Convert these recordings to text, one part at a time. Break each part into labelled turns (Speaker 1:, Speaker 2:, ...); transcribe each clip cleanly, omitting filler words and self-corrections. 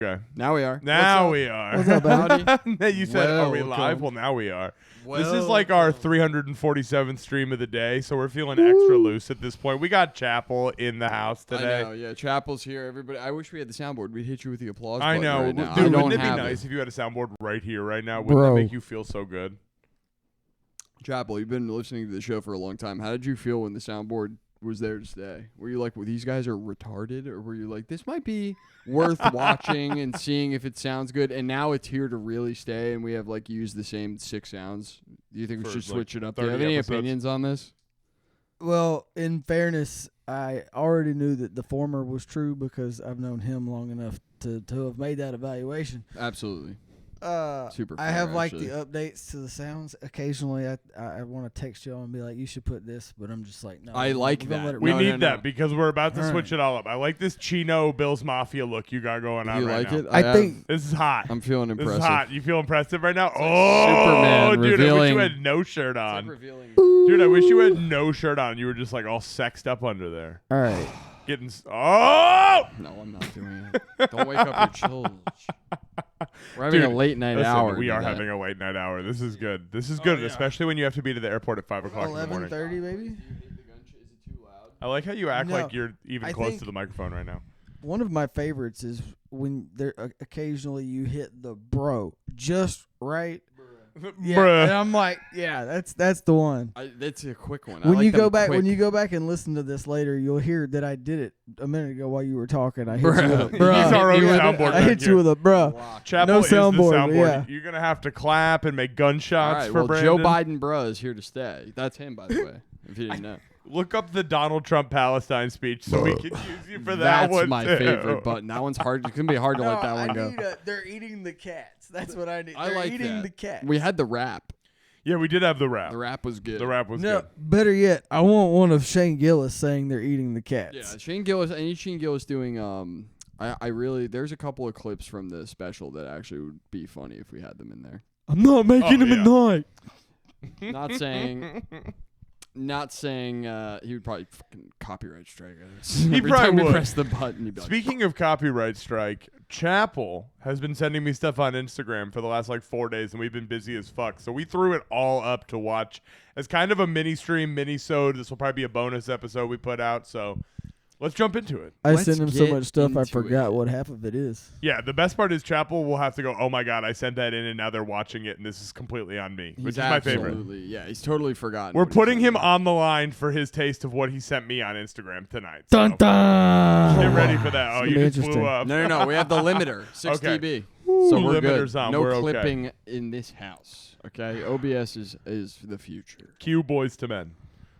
Speaker 1: Okay.
Speaker 2: Now we are.
Speaker 1: Now we are.
Speaker 3: What's up,
Speaker 2: Howdy?
Speaker 1: You said, are we live?
Speaker 2: Welcome.
Speaker 1: Well, now we are. This is like our 347th stream of the day, so we're feeling extra loose at this point. We got Chapel in the house today.
Speaker 2: I know, yeah. Chapel's here. Everybody. I wish we had the soundboard. We'd hit you with the applause
Speaker 1: I
Speaker 2: button
Speaker 1: know.
Speaker 2: right now.
Speaker 1: Dude,
Speaker 2: I don't
Speaker 1: wouldn't it be
Speaker 2: have
Speaker 1: nice
Speaker 2: it.
Speaker 1: if you had a soundboard right here, right now? Wouldn't
Speaker 3: Bro.
Speaker 1: that make you feel so good?
Speaker 2: Chapel, you've been listening to the show for a long time. How did you feel when the soundboard was there to stay? Were you like, well, these guys are retarded? Or were you like, this might be worth watching and seeing if it sounds good? And now it's here to really stay, and we have like used the same 6 sounds. Do you think we
Speaker 1: For,
Speaker 2: should
Speaker 1: like,
Speaker 2: switch it up? Do you
Speaker 1: 30
Speaker 2: have any
Speaker 1: episodes?
Speaker 2: opinions on this?
Speaker 3: Well, in fairness, I already knew that the former was true because I've known him long enough to have made that evaluation.
Speaker 2: Absolutely. Super
Speaker 3: I
Speaker 2: fair,
Speaker 3: have like
Speaker 2: actually.
Speaker 3: the updates to the sounds. Occasionally, I want to text y'all and be like, "You should put this," but I'm just like, "No."
Speaker 2: I
Speaker 3: we're
Speaker 2: like
Speaker 3: gonna
Speaker 2: that.
Speaker 3: let it
Speaker 1: We
Speaker 2: No,
Speaker 3: run.
Speaker 1: need
Speaker 2: no,
Speaker 1: that
Speaker 2: no.
Speaker 1: because we're about to
Speaker 3: All
Speaker 1: switch
Speaker 3: right.
Speaker 1: it all up. I like this Chino Bills Mafia look you got going on
Speaker 2: You
Speaker 1: right
Speaker 2: like
Speaker 1: now.
Speaker 2: it?
Speaker 3: I
Speaker 2: have-
Speaker 3: think
Speaker 1: This is hot.
Speaker 2: I'm feeling
Speaker 1: This
Speaker 2: impressive.
Speaker 1: is hot. You feel impressive right now?
Speaker 2: like
Speaker 1: Oh,
Speaker 2: Superman
Speaker 1: dude, I wish
Speaker 2: revealing-
Speaker 1: you had no shirt on.
Speaker 2: revealing.
Speaker 1: Dude, I wish you had no shirt on. You were just like all sexed up under there.
Speaker 3: all right.
Speaker 1: Getting oh!
Speaker 2: No, I'm not doing it. Don't wake up your children. We're having
Speaker 1: Dude,
Speaker 2: a late night
Speaker 1: Listen,
Speaker 2: hour.
Speaker 1: we are
Speaker 2: today.
Speaker 1: having a late night hour. This is good. This is good,
Speaker 3: yeah.
Speaker 1: especially when you have to be to the airport at 5 o'clock in the morning.
Speaker 3: 11:30, baby.
Speaker 1: I like how you act
Speaker 3: No,
Speaker 1: like you're even
Speaker 3: I
Speaker 1: close
Speaker 3: think-
Speaker 1: to the microphone right now.
Speaker 3: One of my favorites is when there occasionally you hit the bro just right. Yeah,
Speaker 1: Bruh.
Speaker 3: and I'm like, yeah, that's the one.
Speaker 2: That's a quick one. I
Speaker 3: When
Speaker 2: like
Speaker 3: you
Speaker 2: them
Speaker 3: go back,
Speaker 2: quick.
Speaker 3: when you go back and listen to this later, you'll hear that I did it a minute ago while you were talking. I hit you with a
Speaker 2: Bruh.
Speaker 3: bruh.
Speaker 1: He's our own
Speaker 2: You hit-
Speaker 1: soundboard
Speaker 3: I
Speaker 1: back
Speaker 3: hit
Speaker 1: here.
Speaker 3: you with a bruh.
Speaker 1: Chapel
Speaker 3: no
Speaker 1: is the
Speaker 3: soundboard,
Speaker 1: soundboard.
Speaker 3: yeah.
Speaker 1: You're gonna have to clap and make gunshots
Speaker 2: All right,
Speaker 1: for
Speaker 2: well,
Speaker 1: Brandon.
Speaker 2: Joe Biden, bruh, is here to stay. That's him, by the way. If you didn't know,
Speaker 1: Look up the Donald Trump Palestine speech so we can use you for that
Speaker 2: that's
Speaker 1: one
Speaker 2: my
Speaker 1: too.
Speaker 2: favorite button. That one's hard. It's gonna be hard to let that one go.
Speaker 3: They're eating the cats. That's what I need.
Speaker 2: I
Speaker 3: They're
Speaker 2: like
Speaker 3: eating
Speaker 2: that.
Speaker 3: the cats.
Speaker 2: We had the rap.
Speaker 1: Yeah, we did have the rap.
Speaker 2: The rap was good.
Speaker 1: The rap was
Speaker 3: no,
Speaker 1: good.
Speaker 3: better yet, I want one of Shane Gillis saying they're eating the cats.
Speaker 2: Yeah, Shane Gillis. I need Shane Gillis doing. I really. There's a couple of clips from the special that actually would be funny if we had them in there.
Speaker 3: I'm not making
Speaker 1: Oh,
Speaker 3: him
Speaker 1: yeah.
Speaker 3: at night.
Speaker 2: Not saying. Not saying he would probably fucking copyright strike us.
Speaker 1: He
Speaker 2: Every
Speaker 1: probably
Speaker 2: time we
Speaker 1: would.
Speaker 2: press the button, he'd be like,
Speaker 1: Speaking of copyright strike, Chapel has been sending me stuff on Instagram for the last like 4 days, and we've been busy as fuck. So we threw it all up to watch as kind of a mini stream, mini-sode. This will probably be a bonus episode we put out. So let's jump into it.
Speaker 3: I
Speaker 2: Let's
Speaker 3: sent him so
Speaker 2: get
Speaker 3: much stuff I
Speaker 2: into
Speaker 3: forgot
Speaker 2: it.
Speaker 3: what half of it is.
Speaker 1: Yeah, the best part is Chapel will have to go, oh my God, I sent that in, and now they're watching it, and this is completely on me, which is my favorite.
Speaker 2: absolutely, yeah, he's totally forgotten.
Speaker 1: We're
Speaker 2: what he
Speaker 1: putting
Speaker 2: said.
Speaker 1: him on the line for his taste of what he sent me on Instagram tonight.
Speaker 3: Dun
Speaker 1: So
Speaker 3: dun.
Speaker 1: get ready for that. Oh,
Speaker 3: It's
Speaker 1: you
Speaker 3: gonna be
Speaker 1: just blew
Speaker 3: interesting.
Speaker 1: up.
Speaker 2: No, we have the limiter, 6
Speaker 1: Okay.
Speaker 2: dB.
Speaker 1: Ooh,
Speaker 2: So we're
Speaker 1: limiter's
Speaker 2: good.
Speaker 1: on.
Speaker 2: No
Speaker 1: We're okay.
Speaker 2: clipping in this house. Okay, OBS is the future.
Speaker 1: Cue Boys to Men.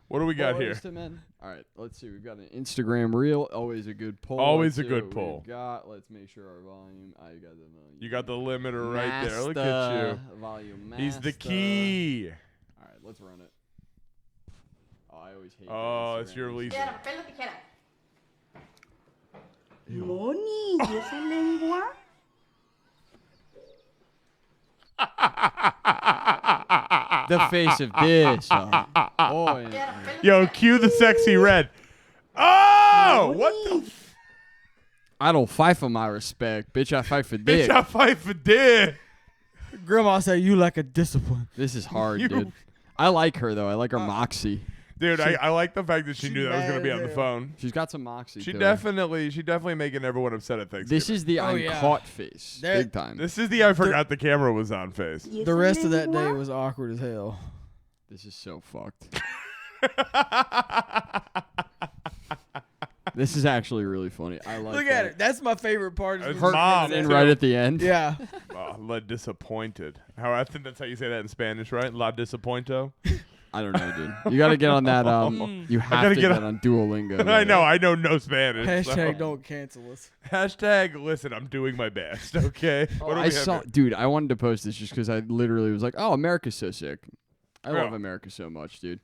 Speaker 1: What do we got here?
Speaker 2: Boys to men. All right, let's see. We've got an Instagram reel. Always a good poll.
Speaker 1: Always
Speaker 2: Let's
Speaker 1: a
Speaker 2: see
Speaker 1: good
Speaker 2: what
Speaker 1: poll.
Speaker 2: we've got. Let's make sure our volume. I got the volume.
Speaker 1: You got the limiter right there. Look at
Speaker 2: Master
Speaker 1: you.
Speaker 2: Volume.
Speaker 1: He's the
Speaker 2: master.
Speaker 1: key.
Speaker 2: All right, let's run it. Oh, I always hate.
Speaker 1: Oh,
Speaker 2: that
Speaker 1: it's your
Speaker 2: Instagram.
Speaker 1: Lisa.
Speaker 4: papel o tijera. Moni, ¿y esa lengua?
Speaker 2: The face of this. Oh,
Speaker 1: Yo, cue the sexy red. Oh, what the
Speaker 2: I don't fight for my respect, bitch. I fight for
Speaker 1: bitch?
Speaker 2: dick.
Speaker 1: I fight for dick.
Speaker 3: Grandma said you like a discipline.
Speaker 2: This is hard,
Speaker 1: You-
Speaker 2: dude. I like her though. I like her moxie.
Speaker 1: Dude, I like the fact that she
Speaker 3: she
Speaker 1: knew that I was gonna
Speaker 3: mad
Speaker 1: be
Speaker 3: as
Speaker 1: on the
Speaker 3: hell.
Speaker 1: phone.
Speaker 2: She's got some moxie.
Speaker 1: She
Speaker 2: to her.
Speaker 1: definitely making everyone upset at Thanksgiving.
Speaker 2: This is the
Speaker 3: Oh,
Speaker 2: I'm
Speaker 3: yeah.
Speaker 2: caught face,
Speaker 3: That-
Speaker 2: big time.
Speaker 1: This is the I forgot the camera was on face.
Speaker 4: ¿Y
Speaker 3: The
Speaker 4: esa
Speaker 3: rest of that
Speaker 4: lengua?
Speaker 3: day was awkward as hell.
Speaker 2: This is so fucked. This is actually really funny. I like.
Speaker 3: Look
Speaker 2: that.
Speaker 3: at it. That's my favorite part.
Speaker 1: It's
Speaker 3: Is
Speaker 1: her mom.
Speaker 2: And
Speaker 1: too.
Speaker 2: right at the end.
Speaker 3: Yeah.
Speaker 1: Oh, la disappointed. How I think that's how you say that in Spanish, right? La disappointo.
Speaker 2: I don't know, dude. You got to get on that. You have
Speaker 1: gotta
Speaker 2: to
Speaker 1: get
Speaker 2: get
Speaker 1: on-
Speaker 2: on Duolingo.
Speaker 1: I
Speaker 2: man.
Speaker 1: know no Spanish.
Speaker 3: Hashtag
Speaker 1: so.
Speaker 3: don't cancel us.
Speaker 1: Hashtag listen, I'm doing my best. Okay. What do we
Speaker 2: I
Speaker 1: have
Speaker 2: saw,
Speaker 1: here?
Speaker 2: dude. I wanted to post this just because I literally was like, "Oh, America's so sick." I
Speaker 1: Yeah.
Speaker 2: love America so much, dude.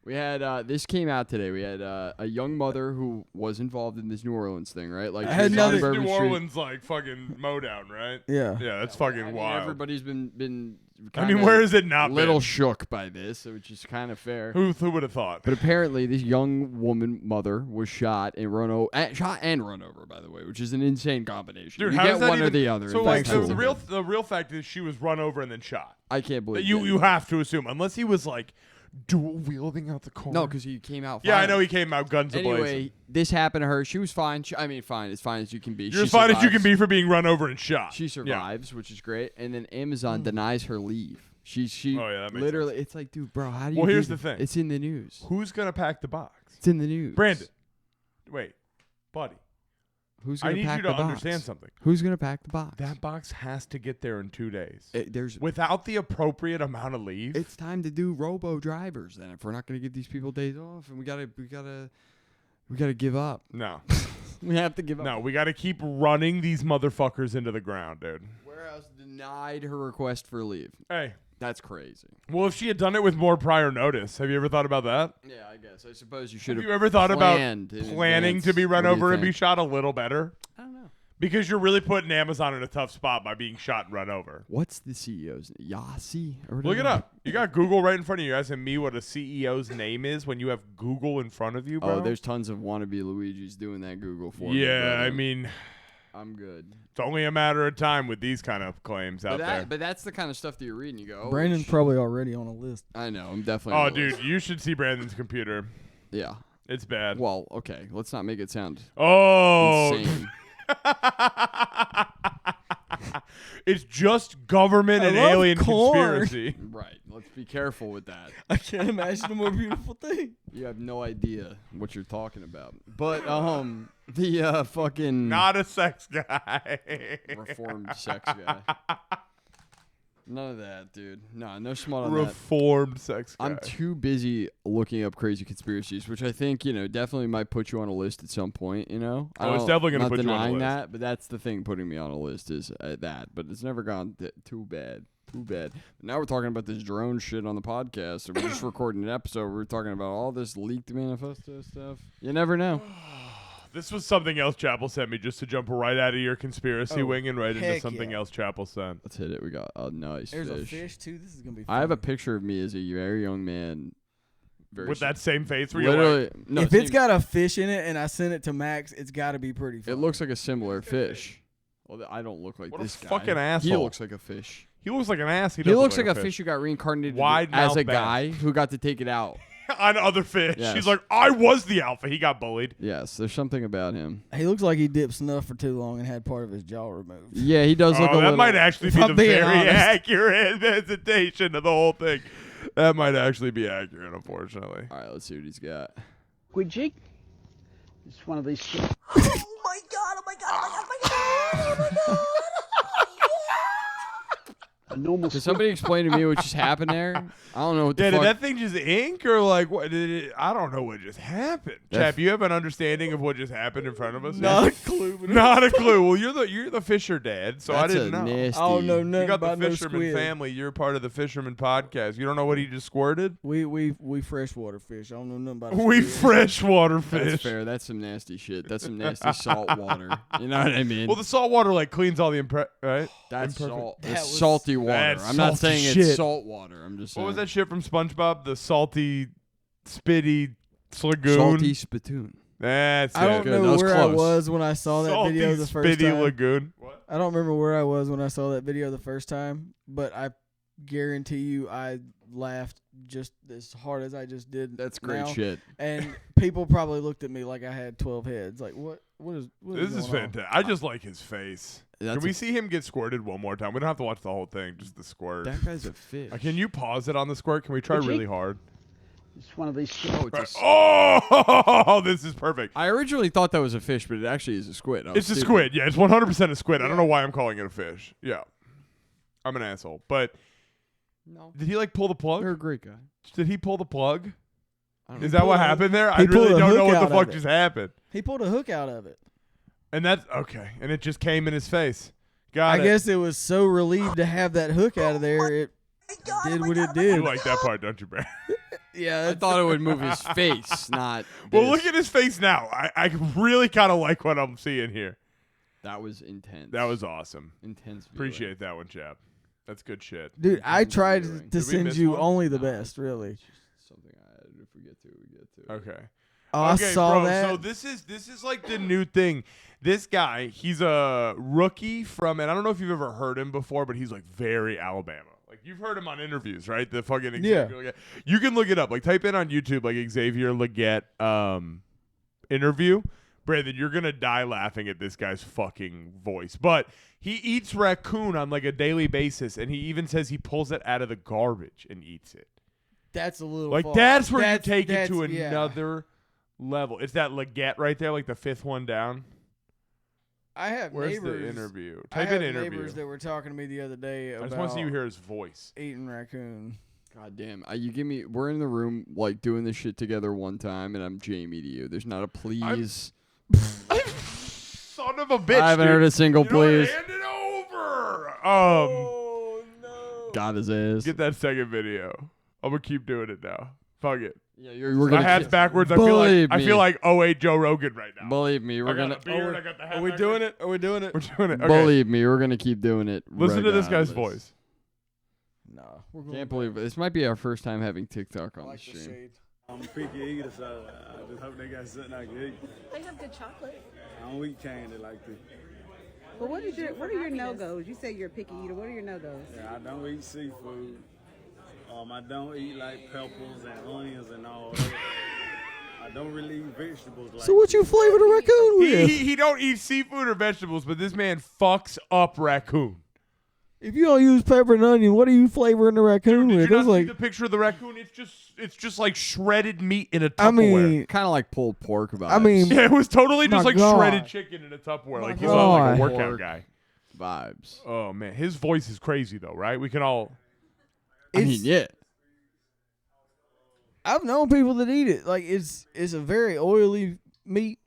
Speaker 2: We had this came out today. We had a young mother who was involved in this New Orleans thing, right? Like
Speaker 3: I had
Speaker 2: she was on
Speaker 3: nothing-
Speaker 2: Bourbon
Speaker 1: New
Speaker 2: Street.
Speaker 1: Orleans like fucking Modown, right?
Speaker 3: Yeah.
Speaker 1: Yeah, that's fucking
Speaker 2: I mean,
Speaker 1: wild.
Speaker 2: Everybody's been.
Speaker 1: I mean, where is it not
Speaker 2: little
Speaker 1: been?
Speaker 2: shook by this, which is kind of fair.
Speaker 1: Who would have thought?
Speaker 2: But apparently, this young woman mother was shot and run over, by the way, which is an insane combination.
Speaker 1: Dude,
Speaker 2: you
Speaker 1: how
Speaker 2: get
Speaker 1: does that
Speaker 2: one or
Speaker 1: even-
Speaker 2: the other.
Speaker 1: So
Speaker 2: and
Speaker 1: like
Speaker 2: that's cool.
Speaker 1: the real fact is she was run over and then shot.
Speaker 2: I can't believe
Speaker 1: You have to assume unless he was like dual wielding out the corner.
Speaker 2: no, because he came out.
Speaker 1: yeah, I
Speaker 2: firing.
Speaker 1: know he came out guns
Speaker 2: Anyway,
Speaker 1: a-blazing.
Speaker 2: this happened to her. She was fine. Fine. As fine as you can be.
Speaker 1: You're as
Speaker 2: She
Speaker 1: fine as you can
Speaker 2: survives.
Speaker 1: be for being run over and shot.
Speaker 2: She
Speaker 1: Yeah.
Speaker 2: survives, which is great. And then Amazon denies her leave. She
Speaker 1: Oh, yeah, that makes
Speaker 2: literally. It's like, dude, bro, how do you?
Speaker 1: Well,
Speaker 2: do
Speaker 1: here's
Speaker 2: this?
Speaker 1: the thing.
Speaker 2: It's in the news.
Speaker 1: Who's gonna pack the box?
Speaker 2: It's in the news.
Speaker 1: Brandon. Wait, buddy.
Speaker 2: Who's
Speaker 1: I
Speaker 2: gonna
Speaker 1: need
Speaker 2: pack
Speaker 1: you
Speaker 2: the
Speaker 1: to
Speaker 2: box?
Speaker 1: understand something.
Speaker 2: Who's gonna pack the box?
Speaker 1: That box has to get there in 2 days.
Speaker 2: There's.
Speaker 1: Without the appropriate amount of leave.
Speaker 2: It's time to do robo drivers then. If we're not gonna give these people days off, and we gotta give up.
Speaker 1: no.
Speaker 2: We have to give up.
Speaker 1: No, we got to keep running these motherfuckers into the ground, dude.
Speaker 2: Warehouse denied her request for leave.
Speaker 1: Hey.
Speaker 2: That's crazy.
Speaker 1: Well, if she had done it with more prior notice, have you ever thought about that?
Speaker 2: Yeah, I guess. I suppose you should
Speaker 1: Have
Speaker 2: have.
Speaker 1: you ever thought about
Speaker 2: planned in
Speaker 1: planning to
Speaker 2: advance.
Speaker 1: be run
Speaker 2: What do you
Speaker 1: over and be
Speaker 2: think?
Speaker 1: shot a little better?
Speaker 2: I don't know.
Speaker 1: Because you're really putting Amazon in a tough spot by being shot and run over.
Speaker 2: What's the CEO's name? Yasi? Or
Speaker 1: Look it
Speaker 2: whatever?
Speaker 1: up. You got Google right in front of you. You're asking me what a CEO's name is when you have Google in front of you, bro?
Speaker 2: Oh, there's tons of wannabe Luigi's doing that Google for me.
Speaker 1: yeah,
Speaker 2: brother.
Speaker 1: I mean,
Speaker 2: I'm good.
Speaker 1: it's only a matter of time with these kind of claims out there.
Speaker 2: But that's the kind of stuff that you read and you go, oh,
Speaker 3: Brandon's probably already on a list.
Speaker 2: I know. I'm definitely.
Speaker 1: Oh,
Speaker 2: on the
Speaker 1: dude,
Speaker 2: list.
Speaker 1: you should see Brandon's computer.
Speaker 2: Yeah.
Speaker 1: It's bad.
Speaker 2: Well, okay. Let's not make it sound
Speaker 1: Oh,
Speaker 2: insane.
Speaker 1: it's just government
Speaker 3: I
Speaker 1: and
Speaker 3: love
Speaker 1: alien
Speaker 3: corn.
Speaker 1: conspiracy.
Speaker 2: Right. Let's be careful with that.
Speaker 3: I can't imagine a more beautiful thing.
Speaker 2: You have no idea what you're talking about. But the fucking
Speaker 1: Not a sex guy.
Speaker 2: reformed sex guy. None of that, dude. No smut on that.
Speaker 1: Reformed sex guy.
Speaker 2: I'm too busy looking up crazy conspiracies, which I think, definitely might put you on a list at some point, I
Speaker 1: Oh, it's
Speaker 2: don't-
Speaker 1: definitely gonna
Speaker 2: not
Speaker 1: put you on a
Speaker 2: denying
Speaker 1: list.
Speaker 2: that, but that's the thing putting me on a list is that. But it's never gone too bad. Too bad. But now we're talking about this drone shit on the podcast, and we're just recording an episode where we're talking about all this leaked manifesto stuff. You never know.
Speaker 1: This was something else Chapel sent me just to jump right out of your conspiracy
Speaker 3: Oh,
Speaker 1: wing and right into
Speaker 3: heck
Speaker 1: something
Speaker 3: yeah.
Speaker 1: else Chapel sent.
Speaker 2: Let's hit it. We got a nice
Speaker 3: There's
Speaker 2: fish.
Speaker 3: a fish too. This is gonna be. Fun.
Speaker 2: I have a picture of me as a very young man. Very
Speaker 1: With
Speaker 2: sa-
Speaker 1: that same face where you're
Speaker 2: literally.
Speaker 1: like,
Speaker 2: no,
Speaker 3: if it's got a fish in it and I send it to Max, it's got to be pretty. Fun.
Speaker 2: it looks like a similar fish. Well, I don't look like
Speaker 1: What a
Speaker 2: this guy.
Speaker 1: fucking
Speaker 2: He
Speaker 1: asshole.
Speaker 2: looks like a fish.
Speaker 1: he looks like an ass.
Speaker 2: He looks like a fish who got reincarnated
Speaker 1: Wide
Speaker 2: as
Speaker 1: mouth
Speaker 2: a
Speaker 1: bass.
Speaker 2: guy who got to take it out.
Speaker 1: on other fish.
Speaker 2: Yes.
Speaker 1: She's like, I was the alpha. He got bullied.
Speaker 2: Yes, there's something about him.
Speaker 3: He looks like he dipped snuff for too long and had part of his jaw removed.
Speaker 2: Yeah, he does look a
Speaker 1: Oh, that
Speaker 2: little.
Speaker 1: might actually
Speaker 3: If
Speaker 1: be
Speaker 3: I'm
Speaker 1: the
Speaker 3: being
Speaker 1: very
Speaker 3: honest.
Speaker 1: accurate presentation of the whole thing. That might actually be accurate, unfortunately.
Speaker 2: All right, let's see what he's got.
Speaker 5: Squidgy. It's one of these.
Speaker 4: Oh my god, oh my god, oh my god, oh my god, oh my god.
Speaker 5: A normal
Speaker 2: Can
Speaker 5: squid.
Speaker 2: somebody explain to me what just happened there? I don't know what the
Speaker 1: Yeah, did
Speaker 2: fuck.
Speaker 1: that thing just ink or like what? Did it, I don't know what just happened. Chap, you have an understanding of what just happened in front of us?
Speaker 3: Not a clue. But
Speaker 1: Not a clue. Well, you're the Fisher dad, so I
Speaker 2: That's
Speaker 1: didn't
Speaker 2: a
Speaker 1: know.
Speaker 2: nasty.
Speaker 3: I don't know
Speaker 1: You
Speaker 3: nothing
Speaker 1: got the
Speaker 3: about no
Speaker 1: Fisherman
Speaker 3: squid.
Speaker 1: family. You're part of the Fisherman podcast. You don't know what he just squirted?
Speaker 3: We freshwater fish. I don't know nothing about. a
Speaker 1: We
Speaker 3: squid.
Speaker 1: freshwater
Speaker 2: That's
Speaker 1: fish.
Speaker 2: fair. That's some nasty shit. That's some nasty salt water. You know what I mean?
Speaker 1: Well, the salt water like cleans all the right?
Speaker 2: That's
Speaker 1: imperfect.
Speaker 2: salt.
Speaker 3: That
Speaker 2: That's
Speaker 3: was-
Speaker 2: salty water.
Speaker 1: That's
Speaker 2: I'm not
Speaker 1: salty
Speaker 2: saying
Speaker 1: shit.
Speaker 2: it's salt water. I'm just saying.
Speaker 1: What was that shit from SpongeBob? The salty, spitty lagoon.
Speaker 2: Salty spittoon.
Speaker 1: That's
Speaker 3: I
Speaker 1: it.
Speaker 3: don't
Speaker 2: Good. That
Speaker 3: know
Speaker 2: was
Speaker 3: where I
Speaker 2: close.
Speaker 3: was when I saw that
Speaker 1: salty,
Speaker 3: video the first
Speaker 1: spitty
Speaker 3: time.
Speaker 1: lagoon. What?
Speaker 3: I don't remember where I was when I saw that video the first time, but I guarantee you I laughed just as hard as I just did.
Speaker 2: That's great
Speaker 3: now.
Speaker 2: shit.
Speaker 3: And people probably looked at me like I had 12 heads. Like, what is
Speaker 1: This is
Speaker 3: going on?
Speaker 1: fantastic. I just like his face.
Speaker 2: That's
Speaker 1: Can we see him get squirted one more time? We don't have to watch the whole thing, just the squirt.
Speaker 2: that guy's a fish.
Speaker 1: Can you pause it on the squirt? Can we try
Speaker 5: Would you?
Speaker 1: really hard?
Speaker 5: It's one of these.
Speaker 2: Oh, it's a
Speaker 1: Oh, this is perfect.
Speaker 2: I originally thought that was a fish, but it actually is a squid. I was
Speaker 1: It's a
Speaker 2: stupid.
Speaker 1: squid. Yeah, it's 100% a squid. I don't know why I'm calling it a fish. Yeah. I'm an asshole. But
Speaker 2: No,
Speaker 1: did he like pull the
Speaker 2: you're a
Speaker 1: plug?
Speaker 2: great guy.
Speaker 1: Did he pull the plug?
Speaker 2: I don't
Speaker 1: Is
Speaker 2: know.
Speaker 1: that what happened there? I
Speaker 3: he pulled
Speaker 1: really
Speaker 3: a
Speaker 1: don't know
Speaker 3: hook
Speaker 1: what
Speaker 3: out
Speaker 1: the
Speaker 3: of
Speaker 1: fuck
Speaker 3: it.
Speaker 1: just happened.
Speaker 3: He pulled a hook out of it.
Speaker 1: And that's okay. And it just came in his face. Got
Speaker 3: I
Speaker 1: it.
Speaker 3: guess it was so relieved to have that hook out of there, it did what it
Speaker 1: You
Speaker 3: did.
Speaker 1: like that part, don't you, Brad?
Speaker 2: Yeah, I thought it would move his face, not.
Speaker 1: Well,
Speaker 2: this.
Speaker 1: look at his face now. I really kind of like what I'm seeing here.
Speaker 2: That was intense.
Speaker 1: That was awesome.
Speaker 2: intense. viewing.
Speaker 1: Appreciate that one, chap. That's good shit.
Speaker 3: Dude, I
Speaker 2: Intense
Speaker 3: tried
Speaker 2: viewing.
Speaker 3: to
Speaker 1: Did we
Speaker 3: send
Speaker 1: miss
Speaker 3: you
Speaker 1: one?
Speaker 3: only the
Speaker 2: No,
Speaker 3: best, really.
Speaker 2: It's just something I added. If we get to, we get to.
Speaker 1: Okay.
Speaker 3: Oh,
Speaker 1: Okay,
Speaker 3: I saw
Speaker 1: bro,
Speaker 3: that.
Speaker 1: So this is like the new thing. This guy, he's a rookie from, and I don't know if you've ever heard him before, but he's like very Alabama. Like you've heard him on interviews, right? The fucking Xavier Leggett. You can look it up. Like type in on YouTube like Xavier Leggett interview. Brandon, you're gonna die laughing at this guy's fucking voice. But he eats raccoon on like a daily basis, and he even says he pulls it out of the garbage and eats it.
Speaker 3: That's a little
Speaker 1: Like
Speaker 3: far.
Speaker 1: that's where you
Speaker 3: That's-
Speaker 1: take it to
Speaker 3: that's- yeah.
Speaker 1: another level. It's that Leggett right there, like the fifth one down.
Speaker 3: I have
Speaker 1: Where's
Speaker 3: neighbors.
Speaker 1: the interview?
Speaker 3: I
Speaker 1: Type
Speaker 3: have
Speaker 1: in interview.
Speaker 3: neighbors that were talking to me the other day
Speaker 1: I
Speaker 3: about
Speaker 1: just want to see you hear his voice.
Speaker 3: eating raccoon.
Speaker 2: God damn. You give me. We're in the room like doing this shit together one time, and I'm Jamie to you. There's not a please.
Speaker 1: Son of a bitch!
Speaker 2: I haven't
Speaker 1: dude.
Speaker 2: heard a single
Speaker 1: You know what?
Speaker 2: please.
Speaker 1: Hand it over.
Speaker 3: Oh no!
Speaker 2: Got his ass.
Speaker 1: Get that second video. I'm gonna keep doing it now. Fuck it.
Speaker 2: Yeah, we're
Speaker 1: My
Speaker 2: gonna.
Speaker 1: hat's backwards. I
Speaker 2: Believe
Speaker 1: feel
Speaker 2: me.
Speaker 1: like 08 Joe Rogan right now.
Speaker 2: Believe me,
Speaker 1: I
Speaker 2: we're
Speaker 1: got
Speaker 2: gonna.
Speaker 1: a beard. I got the hat.
Speaker 3: Are we doing it? Are we doing it?
Speaker 1: We're doing it. Okay.
Speaker 2: Believe me, we're gonna keep doing it.
Speaker 1: Listen to this guy's
Speaker 2: regardless.
Speaker 1: voice.
Speaker 3: No, we're going
Speaker 2: Can't believe it. This might be our first time having TikTok on the
Speaker 3: like the
Speaker 2: stream.
Speaker 3: shade.
Speaker 6: I'm a picky eater, so I just hope they got something I can eat.
Speaker 7: They have good chocolate.
Speaker 6: I don't eat candy like this.
Speaker 8: But what are your no-goes? You say you're a picky eater. What are your no-goes?
Speaker 6: Yeah, I don't eat seafood. I don't eat like peppers and onions and all that. I don't really eat vegetables like
Speaker 3: So what you flavored a raccoon with?
Speaker 1: He don't eat seafood or vegetables, but this man fucks up raccoon.
Speaker 3: If you don't use pepper and onion, what are you flavoring the raccoon
Speaker 1: Did
Speaker 3: with?
Speaker 1: you
Speaker 3: That's
Speaker 1: not see
Speaker 3: like,
Speaker 1: the picture of the raccoon? It's just like shredded meat in a Tupperware.
Speaker 3: I mean,
Speaker 2: Kind of like pulled pork vibes.
Speaker 3: I mean,
Speaker 1: yeah, it was totally just
Speaker 3: My
Speaker 1: like
Speaker 3: God.
Speaker 1: shredded chicken in a Tupperware.
Speaker 3: My
Speaker 1: Like he's not like a
Speaker 3: God.
Speaker 1: workout
Speaker 2: Pork.
Speaker 1: guy.
Speaker 2: vibes.
Speaker 1: Oh man, his voice is crazy though, right? We can all.
Speaker 2: I mean, yeah.
Speaker 3: I've known people that eat it. Like it's a very oily meat,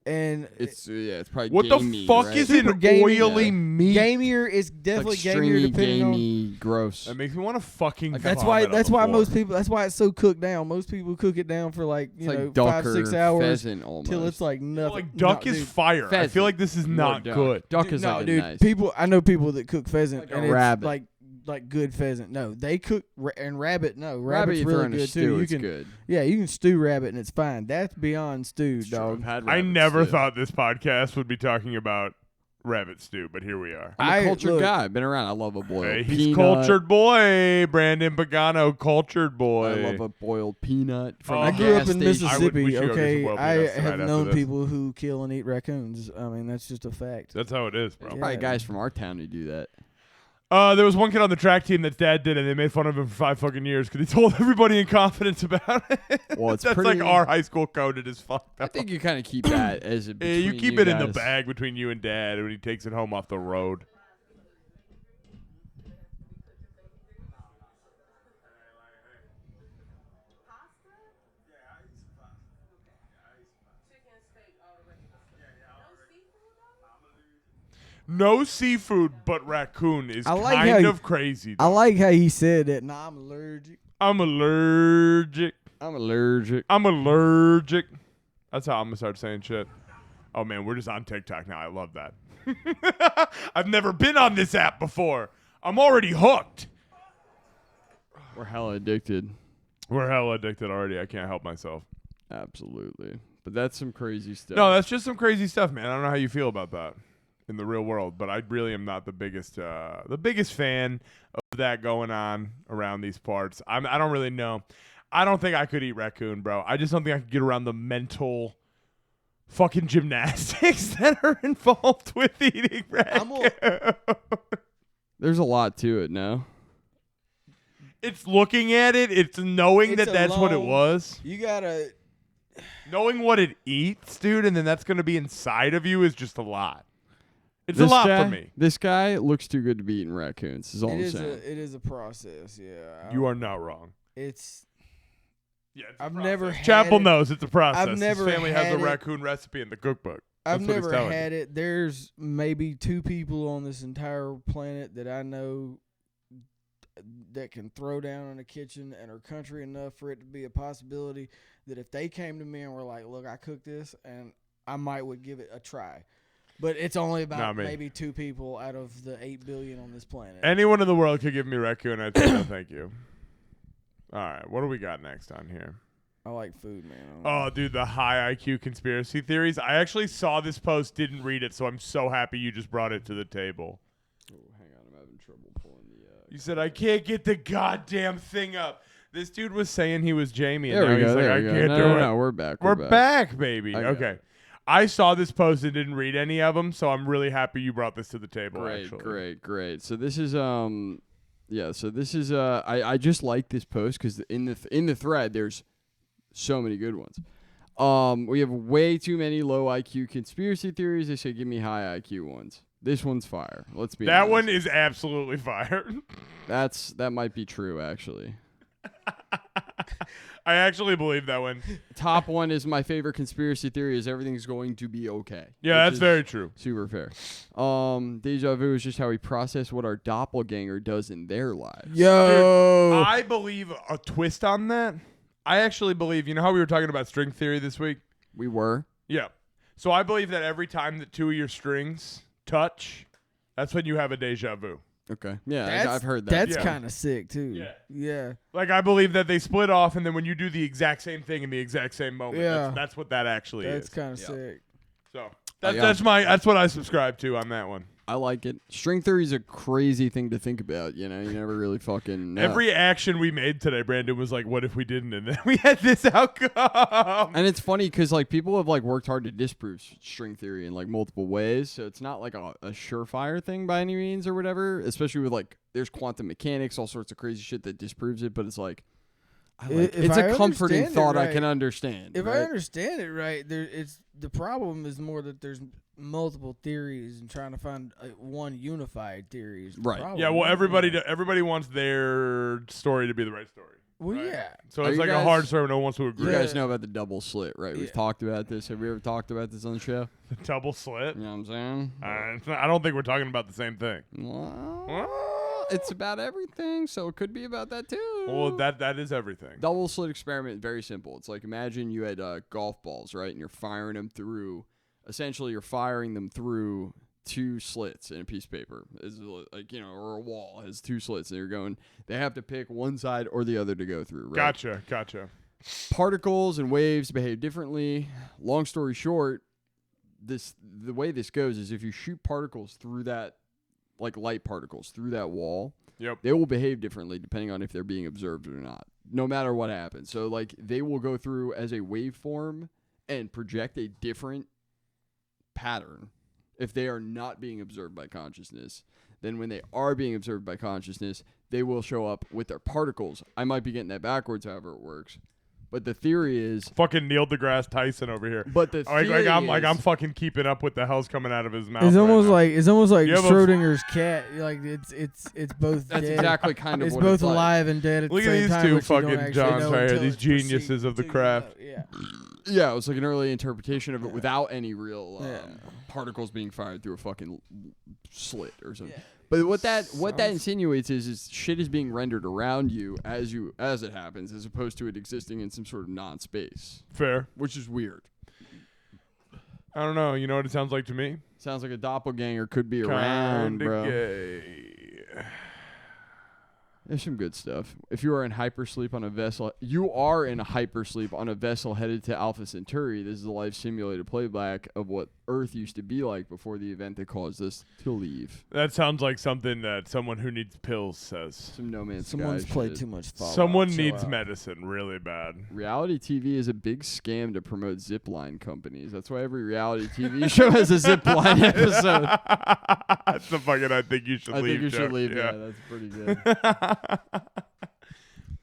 Speaker 3: and
Speaker 2: It's probably
Speaker 1: What the
Speaker 2: gamey,
Speaker 1: fuck
Speaker 2: right?
Speaker 1: is
Speaker 3: Super
Speaker 1: an
Speaker 3: gamey.
Speaker 1: oily
Speaker 2: Yeah.
Speaker 1: meat?
Speaker 3: gamier. It's
Speaker 2: Like
Speaker 3: definitely gamier
Speaker 2: stringy,
Speaker 3: depending on.
Speaker 2: gamey, gross.
Speaker 1: That makes me want to fucking.
Speaker 3: Like, that's
Speaker 1: vomit
Speaker 3: why.
Speaker 1: on the floor.
Speaker 3: Most people. That's why it's so cooked down. Most people cook it down for like
Speaker 2: It's
Speaker 3: you know
Speaker 2: like duck
Speaker 3: 5-6
Speaker 2: or
Speaker 3: hours
Speaker 2: pheasant almost.
Speaker 3: till it's like nothing.
Speaker 1: Like duck
Speaker 3: no,
Speaker 1: is
Speaker 3: dude.
Speaker 1: fire. I feel
Speaker 2: Pheasant.
Speaker 1: like this is
Speaker 2: More
Speaker 1: not
Speaker 2: duck.
Speaker 1: good.
Speaker 2: Duck
Speaker 3: Dude,
Speaker 2: is
Speaker 3: no,
Speaker 2: even
Speaker 3: dude.
Speaker 2: nice.
Speaker 3: People, I know people that cook pheasant
Speaker 2: Like a
Speaker 3: and it's
Speaker 2: rabbit.
Speaker 3: like good pheasant. No, they cook and rabbit. No,
Speaker 2: Rabbit
Speaker 3: rabbit's
Speaker 2: you throw
Speaker 3: really
Speaker 2: in a
Speaker 3: good
Speaker 2: stew,
Speaker 3: too. You
Speaker 2: it's
Speaker 3: can,
Speaker 2: good.
Speaker 3: yeah, you can stew rabbit and it's fine. That's beyond stew,
Speaker 2: It's true,
Speaker 3: dog.
Speaker 2: I've had
Speaker 1: I
Speaker 2: rabbit
Speaker 1: never
Speaker 2: stew.
Speaker 1: thought this podcast would be talking about rabbit stew, but here we are.
Speaker 2: I'm
Speaker 3: I-
Speaker 2: a cultured
Speaker 3: look-
Speaker 2: guy. I've been around. I love a boiled
Speaker 1: Hey,
Speaker 2: peanut.
Speaker 1: he's cultured boy, Brandon Pagano, cultured boy.
Speaker 2: I love a boiled peanut from
Speaker 1: Oh.
Speaker 2: a
Speaker 3: I grew up
Speaker 2: gas
Speaker 3: in
Speaker 2: station.
Speaker 1: I would- we
Speaker 3: Mississippi.
Speaker 1: should go get some
Speaker 3: Okay,
Speaker 1: boiled
Speaker 3: I
Speaker 1: peanuts tonight
Speaker 3: have
Speaker 1: after
Speaker 3: known
Speaker 1: this.
Speaker 3: people who kill and eat raccoons. I mean, that's just a fact.
Speaker 1: That's how it is, bro.
Speaker 3: Yeah.
Speaker 2: Probably guys from our town who do that.
Speaker 1: There was one kid on the track team that's dad did it. And they made fun of him for 5 fucking years because he told everybody in confidence about it.
Speaker 2: Well, it's
Speaker 1: that's
Speaker 2: pretty-
Speaker 1: like our high school code. It is fucked
Speaker 2: I
Speaker 1: up.
Speaker 2: think you kind of keep that as a.
Speaker 1: Yeah, you
Speaker 2: between
Speaker 1: keep it in the
Speaker 2: guys.
Speaker 1: bag between you and dad when he takes it home off the road. No seafood, but raccoon is
Speaker 3: I like how
Speaker 1: kind
Speaker 3: you-
Speaker 1: of crazy.
Speaker 3: I like how he said that. Nah, I'm allergic.
Speaker 1: I'm allergic.
Speaker 2: I'm allergic.
Speaker 1: I'm allergic. That's how I'm gonna start saying shit. Oh man, we're just on TikTok now. I love that. I've never been on this app before. I'm already hooked.
Speaker 2: We're hella addicted.
Speaker 1: We're hella addicted already. I can't help myself.
Speaker 2: Absolutely. But that's some crazy stuff.
Speaker 1: No, that's just some crazy stuff, man. I don't know how you feel about that in the real world, but I really am not the biggest fan of that going on around these parts. I don't really know. I don't think I could eat raccoon, bro. I just don't think I could get around the mental fucking gymnastics that are involved with eating raccoon.
Speaker 2: There's a lot to it, no?
Speaker 1: It's looking at it. It's knowing
Speaker 3: It's
Speaker 1: that that's what it
Speaker 3: alone.
Speaker 1: was.
Speaker 3: You gotta.
Speaker 1: Knowing what it eats, dude, and then that's going to be inside of you is just a lot. It's
Speaker 2: This
Speaker 1: a lot
Speaker 2: guy,
Speaker 1: for me.
Speaker 2: This guy looks too good to be eating raccoons. Is all
Speaker 3: It
Speaker 2: I'm
Speaker 3: is
Speaker 2: saying.
Speaker 3: it is a process. Yeah,
Speaker 1: You are not wrong.
Speaker 3: It's.
Speaker 1: Yeah, it's
Speaker 3: I've never had
Speaker 1: Chapel
Speaker 3: it.
Speaker 1: knows it's a process.
Speaker 3: I've never
Speaker 1: His family has
Speaker 3: had
Speaker 1: a
Speaker 3: it.
Speaker 1: raccoon recipe in the cookbook.
Speaker 3: I've
Speaker 1: That's what he's
Speaker 3: never
Speaker 1: telling
Speaker 3: had it. There's maybe 2 people on this entire planet that I know that can throw down in the kitchen and are country enough for it to be a possibility that if they came to me and were like, look, I cooked this and I would give it a try. But it's only about
Speaker 1: Not me.
Speaker 3: maybe 2 people out of the 8 billion on this planet.
Speaker 1: Anyone in the world could give me raccoon. I'd say no, thank you. All right, what do we got next on here?
Speaker 3: I like food, man. I don't know.
Speaker 1: Oh, dude, the high IQ conspiracy theories. I actually saw this post, didn't read it, so I'm so happy you just brought it to the table.
Speaker 2: Oh, hang on, I'm having trouble pulling the.
Speaker 1: You said, I can't get the goddamn thing up. This dude was saying he was Jamie, and
Speaker 2: There
Speaker 1: now
Speaker 2: we go.
Speaker 1: he's like,
Speaker 2: There
Speaker 1: I
Speaker 2: we go.
Speaker 1: can't
Speaker 2: No,
Speaker 1: do
Speaker 2: no,
Speaker 1: it.
Speaker 2: no, we're back.
Speaker 1: We're back, baby.
Speaker 2: I got
Speaker 1: Okay.
Speaker 2: it.
Speaker 1: I saw this post and didn't read any of them, so I'm really happy you brought this to the table,
Speaker 2: Great,
Speaker 1: actually.
Speaker 2: great. So this is I just like this post because in the thread there's so many good ones. We have way too many low IQ conspiracy theories. They say give me high IQ ones. This one's fire. Let's be
Speaker 1: That
Speaker 2: honest.
Speaker 1: one is absolutely fire.
Speaker 2: That might be true actually.
Speaker 1: I actually believe that one.
Speaker 2: Top one is my favorite conspiracy theory is everything's going to be okay.
Speaker 1: Yeah,
Speaker 2: which
Speaker 1: that's
Speaker 2: is
Speaker 1: very true.
Speaker 2: super fair. Deja vu is just how we process what our doppelganger does in their lives.
Speaker 3: Yo.
Speaker 1: I believe a twist on that. I actually believe, you know how we were talking about string theory this week?
Speaker 2: We were.
Speaker 1: Yeah. So I believe that every time that 2 of your strings touch, that's when you have a deja vu.
Speaker 2: Okay. Yeah,
Speaker 3: That's-
Speaker 2: I've heard that.
Speaker 3: That's
Speaker 1: Yeah.
Speaker 3: kind of sick, too.
Speaker 1: Yeah.
Speaker 3: Yeah.
Speaker 1: Like, I believe that they split off, and then when you do the exact same thing in the exact same moment,
Speaker 3: Yeah.
Speaker 1: that's what that actually
Speaker 3: That's
Speaker 1: is.
Speaker 3: kind of
Speaker 2: Yeah.
Speaker 3: sick.
Speaker 1: So
Speaker 2: yeah.
Speaker 1: that's what I subscribe to on that one.
Speaker 2: I like it. String theory is a crazy thing to think about. You know, you never really fucking know.
Speaker 1: Every action we made today, Brandon was like, "What if we didn't?" And then we had this outcome.
Speaker 2: And it's funny because like people have like worked hard to disprove string theory in like multiple ways, so it's not like a surefire thing by any means or whatever. Especially with like there's quantum mechanics, all sorts of crazy shit that disproves it. But it's like,
Speaker 3: If
Speaker 2: it's
Speaker 3: I
Speaker 2: a comforting
Speaker 3: understand it
Speaker 2: thought I
Speaker 3: right-
Speaker 2: can understand.
Speaker 3: If I
Speaker 2: right?
Speaker 3: understand it right, the problem is more that there's multiple theories and trying to find one unified theory. Is the
Speaker 2: Right.
Speaker 3: problem.
Speaker 1: Yeah, well,
Speaker 3: Yeah.
Speaker 1: everybody wants their story to be the right story.
Speaker 3: Well,
Speaker 1: right?
Speaker 3: yeah.
Speaker 1: So
Speaker 2: Are
Speaker 1: it's
Speaker 2: you
Speaker 1: like a
Speaker 2: guys-
Speaker 1: hard story. No one wants to
Speaker 2: You
Speaker 1: agree.
Speaker 2: guys know about the double slit, right? We've
Speaker 3: Yeah.
Speaker 2: talked about this. Have we ever talked about this on the show?
Speaker 1: Double slit.
Speaker 2: You know what I'm saying?
Speaker 1: I don't think we're talking about the same thing.
Speaker 2: Well, it's about everything, so it could be about that too.
Speaker 1: Well, that is everything.
Speaker 2: Double slit experiment, very simple. It's like imagine you had golf balls, right? And you're firing them through. Essentially, you're firing them through 2 slits in a piece of paper. It's like, or a wall has 2 slits, and you're going. They have to pick one side or the other to go through. Right?
Speaker 1: Gotcha.
Speaker 2: Particles and waves behave differently. Long story short, the way this goes is if you shoot particles through that, like light particles through that wall.
Speaker 1: Yep.
Speaker 2: They will behave differently depending on if they're being observed or not, no matter what happens. So, like, they will go through as a waveform and project a different pattern if they are not being observed by consciousness. Then when they are being observed by consciousness, they will show up with their particles. I might be getting that backwards, however it works. But the theory is...
Speaker 1: Fucking Neil deGrasse Tyson over here.
Speaker 2: But the theory
Speaker 1: I'm
Speaker 2: is-
Speaker 1: fucking keeping up with the hell's coming out of his mouth.
Speaker 3: It's almost
Speaker 1: right
Speaker 3: like
Speaker 1: You have a-
Speaker 3: Schrodinger's cat. Like it's both.
Speaker 2: That's
Speaker 3: dead.
Speaker 2: exactly kind of
Speaker 3: It's
Speaker 2: what
Speaker 3: both
Speaker 2: it's like.
Speaker 3: alive and dead at
Speaker 1: Look
Speaker 3: the
Speaker 1: at
Speaker 3: same
Speaker 1: these
Speaker 3: time.
Speaker 1: two
Speaker 3: but you don't
Speaker 1: fucking
Speaker 3: actually
Speaker 1: Johns
Speaker 3: know
Speaker 1: right here,
Speaker 3: until
Speaker 1: these
Speaker 3: it's perceived
Speaker 1: geniuses of the
Speaker 3: until you know.
Speaker 1: craft.
Speaker 3: Yeah.
Speaker 2: Yeah, it was like an early interpretation of it without any real
Speaker 3: Yeah.
Speaker 2: particles being fired through a fucking slit or something. But what that insinuates is shit is being rendered around you as it happens, as opposed to it existing in some sort of non-space,
Speaker 1: Fair.
Speaker 2: which is weird.
Speaker 1: I don't know. You know what it sounds like to me?
Speaker 2: Sounds like a doppelganger could be around,
Speaker 1: Kinda
Speaker 2: bro.
Speaker 1: gay.
Speaker 2: There's some good stuff. If you are in hypersleep on a vessel, you are in a hypersleep on a vessel headed to Alpha Centauri. This is a live simulated playback of what Earth used to be like before the event that caused us to leave.
Speaker 1: That sounds like something that someone who needs pills says.
Speaker 2: Some No Man's
Speaker 3: Someone's
Speaker 2: Sky
Speaker 3: played
Speaker 2: shit.
Speaker 3: too much Fallout.
Speaker 1: Someone
Speaker 3: Chill
Speaker 1: needs
Speaker 3: out.
Speaker 1: medicine really bad.
Speaker 2: Reality TV is a big scam to promote zipline companies. That's why every reality TV show has a zipline episode.
Speaker 1: That's the fucking I think you should
Speaker 2: I
Speaker 1: leave.
Speaker 2: think you should
Speaker 1: joke.
Speaker 2: leave.
Speaker 1: Yeah.
Speaker 2: Yeah, that's pretty good.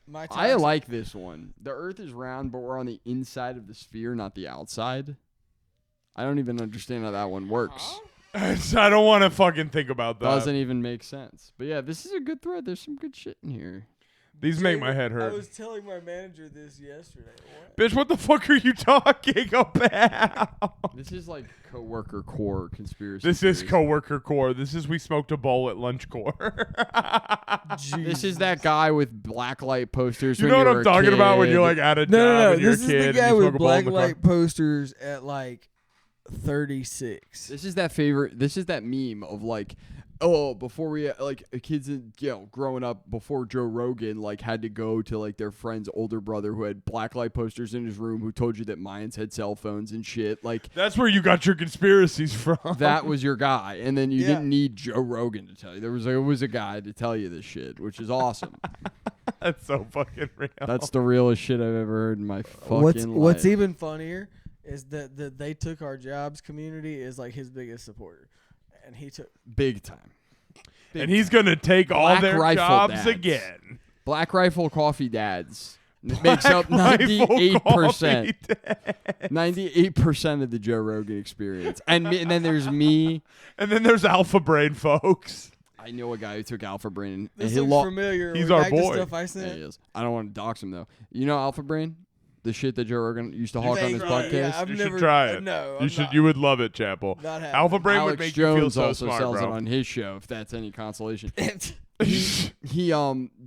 Speaker 3: My
Speaker 2: I
Speaker 3: toxic-
Speaker 2: like this one. The Earth is round, but we're on the inside of the sphere, not the outside. I don't even understand how that one works.
Speaker 1: I don't want to fucking think about that.
Speaker 2: Doesn't even make sense. But yeah, this is a good thread. There's some good shit in here.
Speaker 1: These make my head
Speaker 3: I
Speaker 1: hurt.
Speaker 3: was telling my manager this yesterday. What?
Speaker 1: Bitch, what the fuck are you talking about?
Speaker 2: This is like coworker core conspiracy.
Speaker 1: This is
Speaker 2: theories.
Speaker 1: coworker core. This is we smoked a bowl at lunch core.
Speaker 2: This is that guy with blacklight posters.
Speaker 1: You
Speaker 2: when
Speaker 1: know what
Speaker 2: you
Speaker 1: I'm
Speaker 2: were a
Speaker 1: talking about when
Speaker 2: kid.
Speaker 1: you're like at a job
Speaker 3: No.
Speaker 1: and you're
Speaker 3: This
Speaker 1: a
Speaker 3: is
Speaker 1: kid
Speaker 3: the
Speaker 1: and
Speaker 3: guy
Speaker 1: you
Speaker 3: with
Speaker 1: smoke a bowl in
Speaker 3: black
Speaker 1: the car.
Speaker 3: light posters at like 36.
Speaker 2: This is that favorite. This is that meme of like, oh, before we like kids, growing up before Joe Rogan like had to go to like their friend's older brother who had blacklight posters in his room who told you that Mayans had cell phones and shit. Like
Speaker 1: That's where you got your conspiracies from.
Speaker 2: that was your guy, and then you
Speaker 3: Yeah.
Speaker 2: didn't need Joe Rogan to tell you. There was a guy to tell you this shit, which is awesome.
Speaker 1: That's so fucking real.
Speaker 2: That's the realest shit I've ever heard in my fucking life.
Speaker 3: What's even funnier is that they took our jobs community as like his biggest supporter, and he took
Speaker 2: big time.
Speaker 1: and he's gonna take all
Speaker 2: Black
Speaker 1: their
Speaker 2: Rifle
Speaker 1: jobs
Speaker 2: Dads.
Speaker 1: again.
Speaker 2: Black Rifle Coffee Dads. It makes up
Speaker 1: Black Rifle
Speaker 2: 98%.
Speaker 1: Coffee Dad.
Speaker 2: 98% of the Joe Rogan experience. And then there's me.
Speaker 1: And then there's Alpha Brain, folks.
Speaker 2: I know a guy who took Alpha Brain. And
Speaker 3: this
Speaker 2: he
Speaker 3: looks familiar.
Speaker 1: He's
Speaker 3: Are we
Speaker 1: our
Speaker 3: back to
Speaker 1: boy.
Speaker 3: Stuff I
Speaker 2: Yeah,
Speaker 3: sent.
Speaker 2: he is. I don't want to dox him though. You know Alpha Brain? The shit that Joe Rogan used to hawk on
Speaker 3: Thank
Speaker 2: his
Speaker 3: you.
Speaker 2: podcast?
Speaker 3: Yeah, I've
Speaker 1: You
Speaker 3: never
Speaker 1: should try it.
Speaker 3: No,
Speaker 1: you
Speaker 3: I'm
Speaker 1: should.
Speaker 3: not-
Speaker 1: You would love it, Chapel.
Speaker 3: Not happening.
Speaker 1: Alpha Brain would
Speaker 2: Alex
Speaker 1: make you feel
Speaker 2: Jones
Speaker 1: so
Speaker 2: also
Speaker 1: smart,
Speaker 2: sells it
Speaker 1: bro.
Speaker 2: on his show, if that's any consolation. He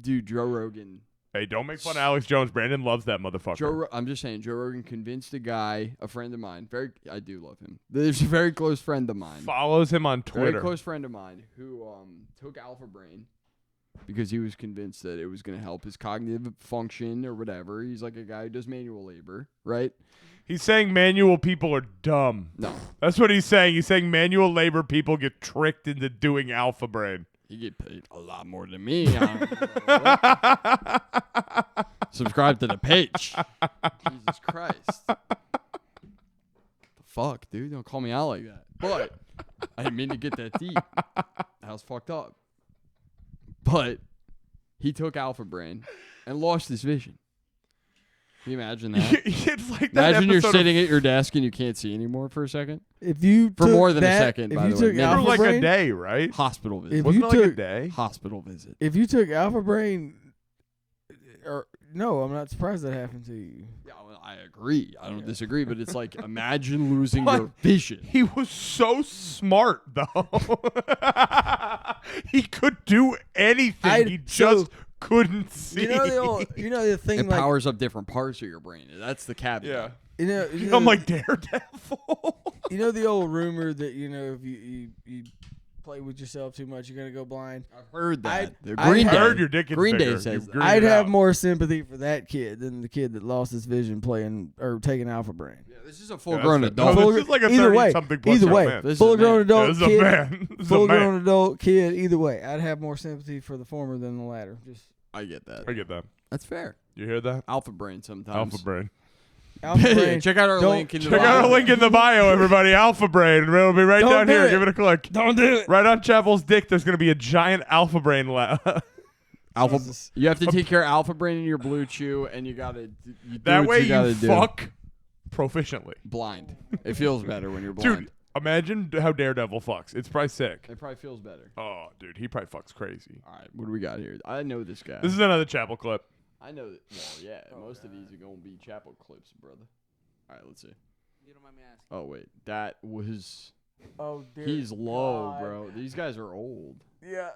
Speaker 2: dude, Joe Rogan.
Speaker 1: Hey, don't make fun of Alex Jones. Brandon loves that motherfucker.
Speaker 2: I'm just saying, Joe Rogan convinced a guy, a friend of mine. I do love him. There's a very close friend of mine.
Speaker 1: Follows him on
Speaker 2: Very
Speaker 1: Twitter.
Speaker 2: close friend of mine who took Alpha Brain because he was convinced that it was going to help his cognitive function or whatever. He's like a guy who does manual labor, right?
Speaker 1: He's saying manual people are dumb.
Speaker 2: No,
Speaker 1: That's what he's saying. He's saying manual labor people get tricked into doing Alpha Brain.
Speaker 2: he get paid a lot more than me. Subscribe to the page. Jesus Christ. The fuck, dude? Don't call me out like that. But I didn't mean to get that deep. That was fucked up. But he took Alpha Brain and lost his vision. Can you imagine that?
Speaker 1: It's like that
Speaker 2: Imagine you're
Speaker 1: episode of-
Speaker 2: sitting at your desk and you can't see anymore for a second.
Speaker 3: If you
Speaker 2: For
Speaker 3: took
Speaker 2: more than a
Speaker 3: that-
Speaker 2: second,
Speaker 3: if
Speaker 2: by
Speaker 3: you
Speaker 2: the way.
Speaker 3: took
Speaker 2: Maybe.
Speaker 1: for
Speaker 3: Alpha
Speaker 1: like
Speaker 3: Brain,
Speaker 1: a day, right?
Speaker 2: Hospital visit.
Speaker 3: If
Speaker 1: Wasn't
Speaker 3: you
Speaker 1: it like a
Speaker 3: took-
Speaker 1: day?
Speaker 2: Hospital visit.
Speaker 3: if you took Alpha Brain, or no, I'm not surprised that happened to you.
Speaker 2: Yeah, well, I agree. I don't disagree, but it's like imagine losing
Speaker 1: But-
Speaker 2: your vision.
Speaker 1: He was so smart, though. He could do anything. He just couldn't see.
Speaker 3: You know the thing
Speaker 2: It
Speaker 3: like
Speaker 2: powers up different parts of your brain. That's the caveat.
Speaker 1: yeah.
Speaker 3: you know
Speaker 1: I'm like Daredevil.
Speaker 3: you know the old rumor that if you play with yourself too much, you're gonna go blind.
Speaker 2: I've heard that.
Speaker 3: I'd-
Speaker 2: The
Speaker 3: I'd
Speaker 2: Green
Speaker 3: have-
Speaker 2: Day.
Speaker 1: I heard your dick is
Speaker 2: Green Day
Speaker 1: bigger.
Speaker 2: says
Speaker 1: You
Speaker 2: that.
Speaker 1: greened
Speaker 3: I'd
Speaker 1: it
Speaker 3: have
Speaker 1: out.
Speaker 3: more sympathy for that kid than the kid that lost his vision playing or taking Alpha Brain.
Speaker 2: Yeah, this is a
Speaker 1: Yeah, that's
Speaker 2: full-grown
Speaker 1: fair.
Speaker 2: adult.
Speaker 1: No, this is like a
Speaker 3: Either way,
Speaker 1: 30-something plus
Speaker 3: either
Speaker 1: young
Speaker 3: way,
Speaker 1: man.
Speaker 2: This is
Speaker 3: full
Speaker 2: a
Speaker 3: grown
Speaker 2: man.
Speaker 3: adult
Speaker 1: This is a
Speaker 3: kid,
Speaker 1: man. This is a
Speaker 3: full
Speaker 1: man.
Speaker 3: grown adult kid. Either way, I'd have more sympathy for the former than the latter. Just
Speaker 2: I get that.
Speaker 1: I get that.
Speaker 2: That's fair.
Speaker 1: You hear that?
Speaker 2: Alpha Brain sometimes.
Speaker 1: Alpha Brain.
Speaker 3: Alpha Brain.
Speaker 2: Check out our
Speaker 3: Don't-
Speaker 2: link in the
Speaker 1: Check out our
Speaker 2: bio.
Speaker 1: link in the bio, everybody. Alpha Brain. It'll be right
Speaker 3: Don't
Speaker 1: down
Speaker 3: do
Speaker 1: here.
Speaker 3: it.
Speaker 1: Give it a click.
Speaker 3: Don't do it.
Speaker 1: Right on Chapel's dick, there's going to be a giant Alpha Brain.
Speaker 2: Alpha.
Speaker 3: Jesus.
Speaker 2: You have to take care of Alpha Brain in your Blue Chew, and you gotta. You do
Speaker 1: That
Speaker 2: what
Speaker 1: way
Speaker 2: you gotta
Speaker 1: you
Speaker 2: do.
Speaker 1: fuck proficiently.
Speaker 2: Blind. It feels better when you're blind.
Speaker 1: Dude, imagine how Daredevil fucks. It's probably sick.
Speaker 2: It probably feels better.
Speaker 1: Oh, dude, he probably fucks crazy.
Speaker 2: All right, what do we got here? I know this guy.
Speaker 1: This is another Chapel clip.
Speaker 2: I know that. Well, yeah, most of these are gonna be Chapel clips, brother. All right, let's see.
Speaker 7: You don't mind me asking.
Speaker 2: Oh wait, that was.
Speaker 3: Oh dear.
Speaker 2: He's low,
Speaker 3: God.
Speaker 2: bro. These guys are old.
Speaker 3: Yeah.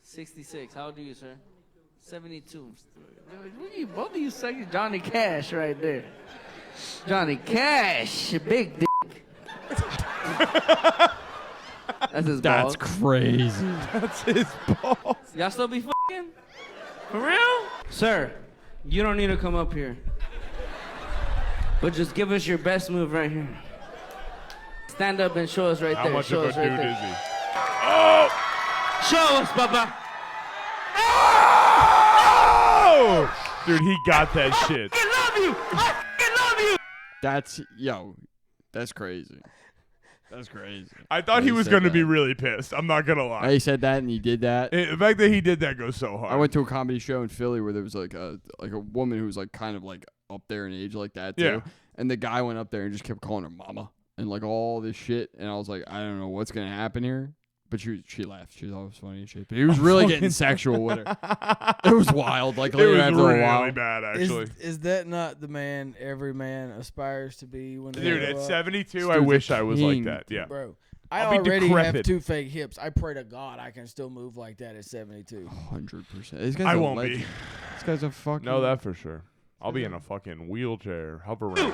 Speaker 7: 66. How old are you, sir? 72. What are you, both of you sucking Johnny Cash right there. Johnny Cash, big dick. That's his balls.
Speaker 2: That's crazy.
Speaker 1: That's his balls.
Speaker 7: Y'all still be fucking? For real? Sir, you don't need to come up here. But just give us your best move right here. Stand up and show us right
Speaker 1: How
Speaker 7: there.
Speaker 1: much
Speaker 7: Show
Speaker 1: of a
Speaker 7: us right
Speaker 1: dude
Speaker 7: there.
Speaker 1: is he?
Speaker 7: Show us, Baba.
Speaker 1: Oh! Dude, he got that shit.
Speaker 7: I love you. I fucking love you.
Speaker 2: That's crazy. That's crazy.
Speaker 1: I thought he
Speaker 2: He
Speaker 1: was
Speaker 2: said
Speaker 1: going to
Speaker 2: that.
Speaker 1: be really pissed. I'm not going to lie.
Speaker 2: He said that and he did that.
Speaker 1: The fact that he did that goes so hard.
Speaker 2: I went to a comedy show in Philly where there was like a woman who was like kind of like up there in age like that too.
Speaker 1: Yeah.
Speaker 2: And the guy went up there and just kept calling her mama and like all this shit. And I was like, I don't know what's gonna happen here, But she laughed. She thought it was funny and shit. But he was really getting sexual with her. It was wild. Like
Speaker 1: It
Speaker 2: later
Speaker 1: was
Speaker 2: after a
Speaker 1: really
Speaker 2: while.
Speaker 1: bad, actually.
Speaker 3: Is that not the man every man aspires to be when they
Speaker 1: Dude,
Speaker 3: grow
Speaker 1: at
Speaker 3: up?
Speaker 1: 72, I
Speaker 2: dude's a
Speaker 1: wish I was like
Speaker 2: king.
Speaker 1: that. Yeah.
Speaker 3: Bro, I
Speaker 1: I'll be
Speaker 3: already have
Speaker 1: decrepit.
Speaker 3: 2 fake hips. I pray to God I can still move like that at 72.
Speaker 2: 100%. This guy's
Speaker 1: I
Speaker 2: a
Speaker 1: won't
Speaker 2: legend.
Speaker 1: be.
Speaker 2: This guy's a fucking.
Speaker 1: No, that for sure. I'll be in a fucking wheelchair, hovering.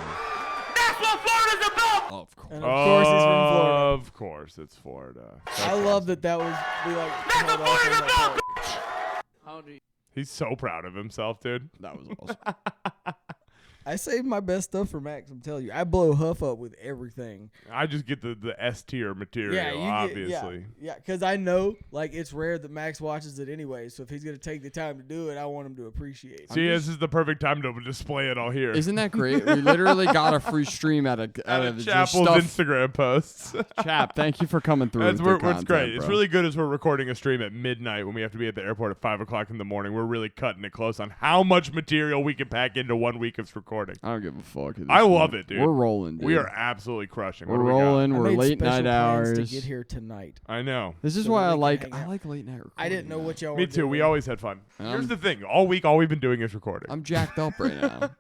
Speaker 2: Of course.
Speaker 3: And of course it's from Florida.
Speaker 1: Of course, it's Florida.
Speaker 3: I love that was be like held off on that part.
Speaker 7: How do you?
Speaker 1: He's so proud of himself, dude.
Speaker 2: That was awesome.
Speaker 3: I saved my best stuff for Max. I'm telling you, I blow Huff up with everything.
Speaker 1: I just get the S tier material, obviously.
Speaker 3: Yeah, because I know like it's rare that Max watches it anyway. So if he's gonna take the time to do it, I want him to appreciate it.
Speaker 1: See, this is the perfect time to display it all here.
Speaker 2: Isn't that great? We literally got a free stream out of
Speaker 1: Out
Speaker 2: just
Speaker 1: Chapel's
Speaker 2: stuff.
Speaker 1: Instagram posts.
Speaker 2: Chap, thank you for coming through.
Speaker 1: That's
Speaker 2: with the
Speaker 1: it's great.
Speaker 2: content,
Speaker 1: It's
Speaker 2: bro.
Speaker 1: really good as we're recording a stream at midnight when we have to be at the airport at 5 o'clock in the morning. We're really cutting it close on how much material we can pack into 1 week of recording.
Speaker 2: I don't give a fuck. at this
Speaker 1: I love
Speaker 2: point.
Speaker 1: it, dude.
Speaker 2: We're rolling, dude.
Speaker 1: We are absolutely crushing.
Speaker 2: We're
Speaker 1: What do we got?
Speaker 2: rolling.
Speaker 3: I
Speaker 2: We're
Speaker 3: made
Speaker 2: late
Speaker 3: special
Speaker 2: night
Speaker 3: plans
Speaker 2: hours.
Speaker 3: to get here tonight.
Speaker 1: I know.
Speaker 2: This is
Speaker 3: so
Speaker 2: why
Speaker 3: that
Speaker 2: I
Speaker 3: we
Speaker 2: like
Speaker 3: can hang out.
Speaker 2: late night recording.
Speaker 3: I didn't know what y'all were
Speaker 1: Me too.
Speaker 3: doing.
Speaker 1: We always had fun. Here's
Speaker 2: Um,
Speaker 1: the thing. All week, all we've been doing is recording.
Speaker 2: I'm jacked up right now.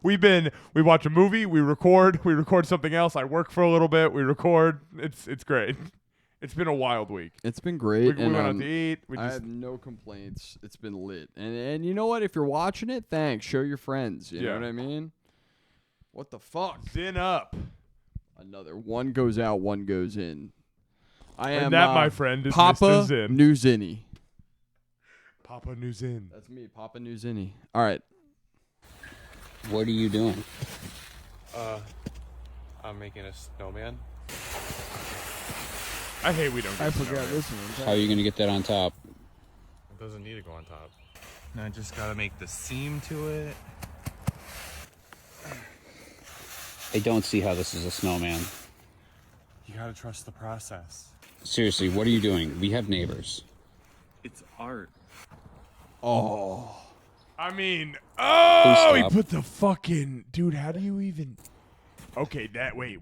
Speaker 1: We watch a movie, we record something else. I work for a little bit, we record. It's great. It's been a wild week.
Speaker 2: It's been
Speaker 1: We,
Speaker 2: great.
Speaker 1: we
Speaker 2: and,
Speaker 1: went out to eat. We
Speaker 2: I
Speaker 1: just
Speaker 2: have no complaints. It's been lit. And you know what? If you're watching it, thanks. Show your friends. You know
Speaker 1: Yeah.
Speaker 2: what I mean? What the fuck?
Speaker 1: zin up.
Speaker 2: Another one goes out, one goes in. I am
Speaker 1: And that, my friend, is
Speaker 2: Papa
Speaker 1: Mr. Zin.
Speaker 2: New Zinny.
Speaker 1: Papa New Zin.
Speaker 2: That's me, Papa New Zinny. All right.
Speaker 9: What are you doing?
Speaker 10: I'm making a snowman.
Speaker 1: I hate we don't get
Speaker 3: I
Speaker 1: to know
Speaker 3: forgot
Speaker 1: it.
Speaker 3: this one.
Speaker 9: How are you gonna get that on top?
Speaker 10: It doesn't need to go on top. And I just gotta make the seam to it.
Speaker 9: I don't see how this is a snowman.
Speaker 10: You gotta trust the process.
Speaker 9: Seriously, what are you doing? We have neighbors.
Speaker 10: It's art.
Speaker 2: Oh.
Speaker 1: I mean, oh, he
Speaker 9: stop.
Speaker 1: put the fucking dude. How do you even? Okay, that wait.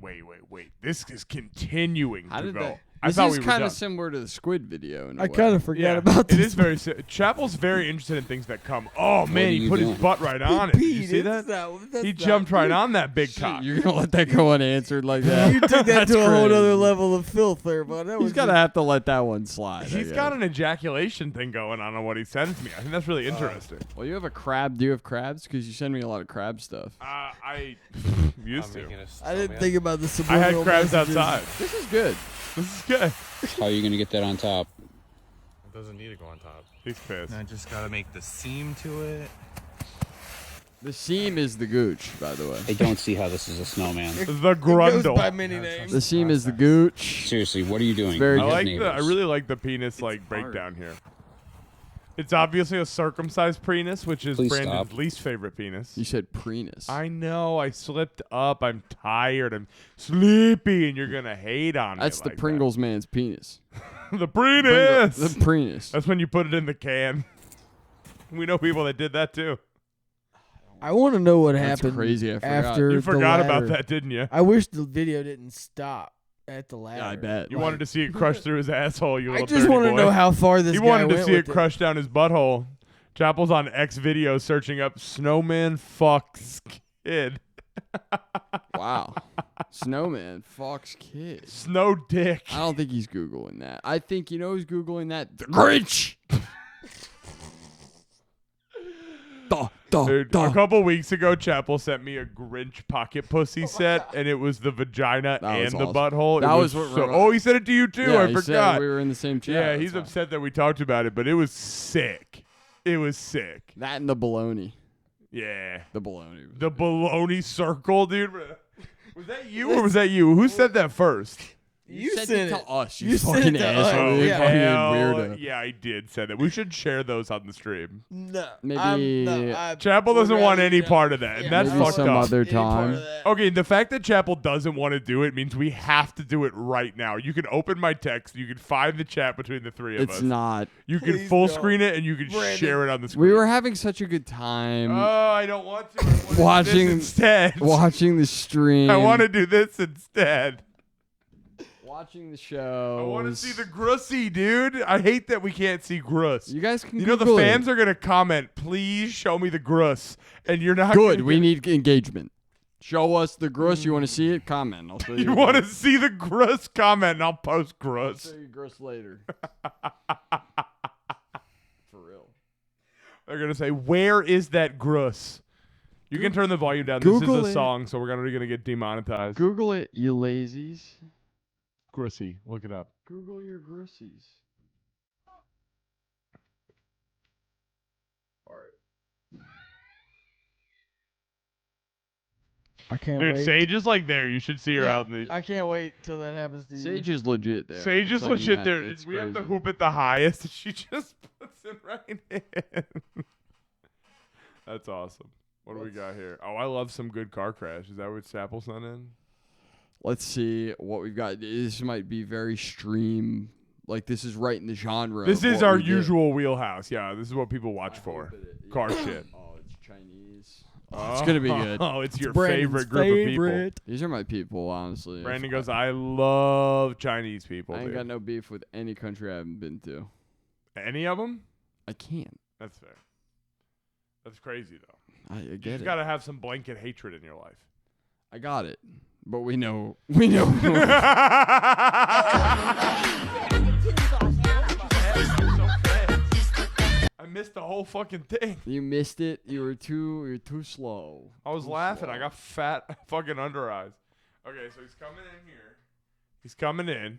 Speaker 1: This is continuing
Speaker 2: How
Speaker 1: to
Speaker 2: did
Speaker 1: go.
Speaker 2: that?
Speaker 1: I
Speaker 2: This
Speaker 1: thought
Speaker 2: is
Speaker 1: we were
Speaker 2: kind
Speaker 1: done.
Speaker 2: of similar to the Squid video. In a
Speaker 3: I
Speaker 2: way.
Speaker 3: kind of forgot
Speaker 1: Yeah,
Speaker 3: about this.
Speaker 1: it is very. Chapel's very interested in things that come. Oh man,
Speaker 9: are
Speaker 1: he
Speaker 9: you
Speaker 1: put
Speaker 9: doing?
Speaker 1: his butt right on it. Did you
Speaker 3: Pete,
Speaker 1: see
Speaker 3: it's
Speaker 1: that?
Speaker 3: that's
Speaker 1: He
Speaker 3: not-
Speaker 1: jumped right on that big cock.
Speaker 2: You're gonna let that go unanswered like that?
Speaker 3: You took that
Speaker 2: That's
Speaker 3: to a whole
Speaker 2: crazy.
Speaker 3: other level of filth there, bud. That
Speaker 2: He's
Speaker 3: was
Speaker 2: gonna
Speaker 3: just-
Speaker 2: have to let that one slide. I
Speaker 1: He's
Speaker 2: guess.
Speaker 1: got an ejaculation thing going on what he sends me. I think that's really interesting.
Speaker 2: Well, you have a crab. Do you have crabs? Because you send me a lot of crab stuff.
Speaker 1: I used
Speaker 10: I'm
Speaker 1: to.
Speaker 10: making a
Speaker 3: I
Speaker 10: snowman.
Speaker 3: didn't think about the
Speaker 1: I
Speaker 3: subliminal
Speaker 1: had crabs
Speaker 3: messages.
Speaker 1: outside.
Speaker 2: This is good.
Speaker 1: This is good.
Speaker 9: How are you gonna get that on top?
Speaker 10: It doesn't need to go on top.
Speaker 1: He's pissed.
Speaker 10: And I just gotta make the seam to it.
Speaker 2: The seam is the gooch, by the way.
Speaker 9: I don't see how this is a snowman.
Speaker 1: The
Speaker 3: It goes
Speaker 1: grundle.
Speaker 3: by many names.
Speaker 2: The seam is the gooch.
Speaker 9: Seriously, what are you doing?
Speaker 2: very
Speaker 9: We
Speaker 1: I
Speaker 9: have
Speaker 1: like
Speaker 9: neighbors.
Speaker 1: I really like the penis breakdown here. It's obviously a circumcised penis, which is
Speaker 9: Please
Speaker 1: Brandon's
Speaker 9: stop.
Speaker 1: least favorite penis.
Speaker 2: You said prenis.
Speaker 1: I know. I slipped up. I'm tired. I'm sleepy, and you're gonna hate on
Speaker 2: That's
Speaker 1: me.
Speaker 2: the
Speaker 1: like
Speaker 2: Pringles man's penis.
Speaker 1: that. The penis.
Speaker 2: The prenis.
Speaker 1: That's when you put it in the can. We know people that did that too.
Speaker 3: I want to know what
Speaker 2: That's
Speaker 3: happened
Speaker 2: crazy, I forgot.
Speaker 3: after
Speaker 1: You
Speaker 3: the
Speaker 1: forgot about
Speaker 3: ladder.
Speaker 1: that, didn't you?
Speaker 3: I wish the video didn't stop at the ladder.
Speaker 2: Yeah, I bet.
Speaker 1: You wanted to see it crush through his asshole. You
Speaker 3: I
Speaker 1: little
Speaker 3: just
Speaker 1: dirty
Speaker 3: want to
Speaker 1: boy.
Speaker 3: know how far this
Speaker 1: He
Speaker 3: guy
Speaker 1: wanted to
Speaker 3: went
Speaker 1: see it
Speaker 3: with
Speaker 1: crush down his butthole. Chapel's on X video searching up snowman fucks kid.
Speaker 2: Wow. Snowman Fox Kid.
Speaker 1: Snow dick.
Speaker 2: I don't think he's Googling that. I think, you know who's Googling that? The Grinch!
Speaker 1: Dude, a couple weeks ago, Chapel sent me a Grinch pocket pussy set, and it was the vagina
Speaker 2: That was
Speaker 1: and the
Speaker 2: awesome.
Speaker 1: butthole.
Speaker 2: That
Speaker 1: It
Speaker 2: was what
Speaker 1: so,
Speaker 2: we're-
Speaker 1: oh, he sent it to you too.
Speaker 2: Yeah,
Speaker 1: I
Speaker 2: he said
Speaker 1: forgot.
Speaker 2: we were in the same chat.
Speaker 1: Yeah,
Speaker 2: That's
Speaker 1: he's
Speaker 2: why.
Speaker 1: upset that we talked about it, but it was sick. It was sick.
Speaker 2: That and the baloney.
Speaker 1: Yeah.
Speaker 2: The baloney.
Speaker 1: The baloney circle, dude. Was that you or was that you? Who said that first?
Speaker 3: You
Speaker 2: sent
Speaker 3: sent
Speaker 2: it
Speaker 3: it
Speaker 2: to us, you
Speaker 3: You sent
Speaker 2: fucking
Speaker 3: it to
Speaker 2: asshole.
Speaker 3: us.
Speaker 2: You
Speaker 3: Yeah.
Speaker 2: fucking
Speaker 1: Hell,
Speaker 2: weirdo.
Speaker 1: yeah, I did say that. We should share those on the stream.
Speaker 3: No,
Speaker 2: Maybe-
Speaker 1: Chapel doesn't want any part of that, and that's
Speaker 2: Maybe
Speaker 1: fucked
Speaker 2: some
Speaker 1: up.
Speaker 2: other time.
Speaker 1: Okay, the fact that Chapel doesn't want to do it means we have to do it right now. You can open my text. You can find the chat between the three of
Speaker 2: It's
Speaker 1: us.
Speaker 2: not.
Speaker 1: You can
Speaker 3: Please
Speaker 1: full
Speaker 3: don't.
Speaker 1: screen it and you can
Speaker 3: Brandon.
Speaker 1: share it on the screen.
Speaker 2: We were having such a good time
Speaker 1: Oh, I don't want to. I want to do
Speaker 2: Watching-
Speaker 1: this instead.
Speaker 2: watching the stream.
Speaker 1: I want to do this instead.
Speaker 2: watching the show.
Speaker 1: I want to see the Grussy, dude. I hate that we can't see Gruss.
Speaker 2: You guys can.
Speaker 1: You know, the
Speaker 2: Google
Speaker 1: fans
Speaker 2: it.
Speaker 1: are gonna comment. Please show me the Gruss, and you're not
Speaker 2: Good.
Speaker 1: gonna
Speaker 2: We
Speaker 1: get-
Speaker 2: need engagement. Show us the Gruss. You want to see it? Comment. I'll show you.
Speaker 1: You want to see the Gruss? Comment, and I'll post
Speaker 2: I'll
Speaker 1: Gruss.
Speaker 2: show you Gruss later. For real.
Speaker 1: They're gonna say, "Where is that Gruss?" You can turn the volume down.
Speaker 2: Google
Speaker 1: this is a
Speaker 2: it.
Speaker 1: song, so we're gonna get demonetized.
Speaker 2: Google it, you lazies.
Speaker 1: Grussy, look it up.
Speaker 2: Google your Grussies.
Speaker 3: I can't
Speaker 1: Dude,
Speaker 3: wait.
Speaker 1: Sage is like there. You should see her out in the.
Speaker 3: I can't wait till that happens to you.
Speaker 2: Sage is legit there.
Speaker 1: Sage is
Speaker 2: I'm telling you
Speaker 1: legit
Speaker 2: that.
Speaker 1: there.
Speaker 2: It's
Speaker 1: We have to
Speaker 2: crazy.
Speaker 1: hoop at the highest, and she just puts it right in. That's awesome. What do we got here? Oh, I love some good car crash. Is that what Sapple's not in?
Speaker 2: Let's see what we've got. This might be very stream. Like, this is right in the genre.
Speaker 1: This
Speaker 2: of
Speaker 1: is
Speaker 2: what
Speaker 1: our
Speaker 2: we do.
Speaker 1: usual wheelhouse. Yeah, this is what people watch for. Car shit.
Speaker 2: Oh, it's Chinese. Oh, it's gonna be good.
Speaker 1: Oh, it's your
Speaker 3: Brandon's
Speaker 1: favorite group of people.
Speaker 2: These are my people, honestly.
Speaker 1: Brandon goes, I love Chinese people.
Speaker 2: I ain't
Speaker 1: dude.
Speaker 2: got no beef with any country I haven't been to.
Speaker 1: Any of them?
Speaker 2: I can't.
Speaker 1: That's fair. That's crazy though.
Speaker 2: I
Speaker 1: You
Speaker 2: get
Speaker 1: just
Speaker 2: it.
Speaker 1: gotta have some blanket hatred in your life.
Speaker 2: I got it. But we know. We know.
Speaker 1: I missed the whole fucking thing.
Speaker 2: You missed it. You're too slow.
Speaker 1: I was
Speaker 2: Too
Speaker 1: laughing.
Speaker 2: slow.
Speaker 1: I got fat fucking under eyes. Okay, so he's coming in here. He's coming in.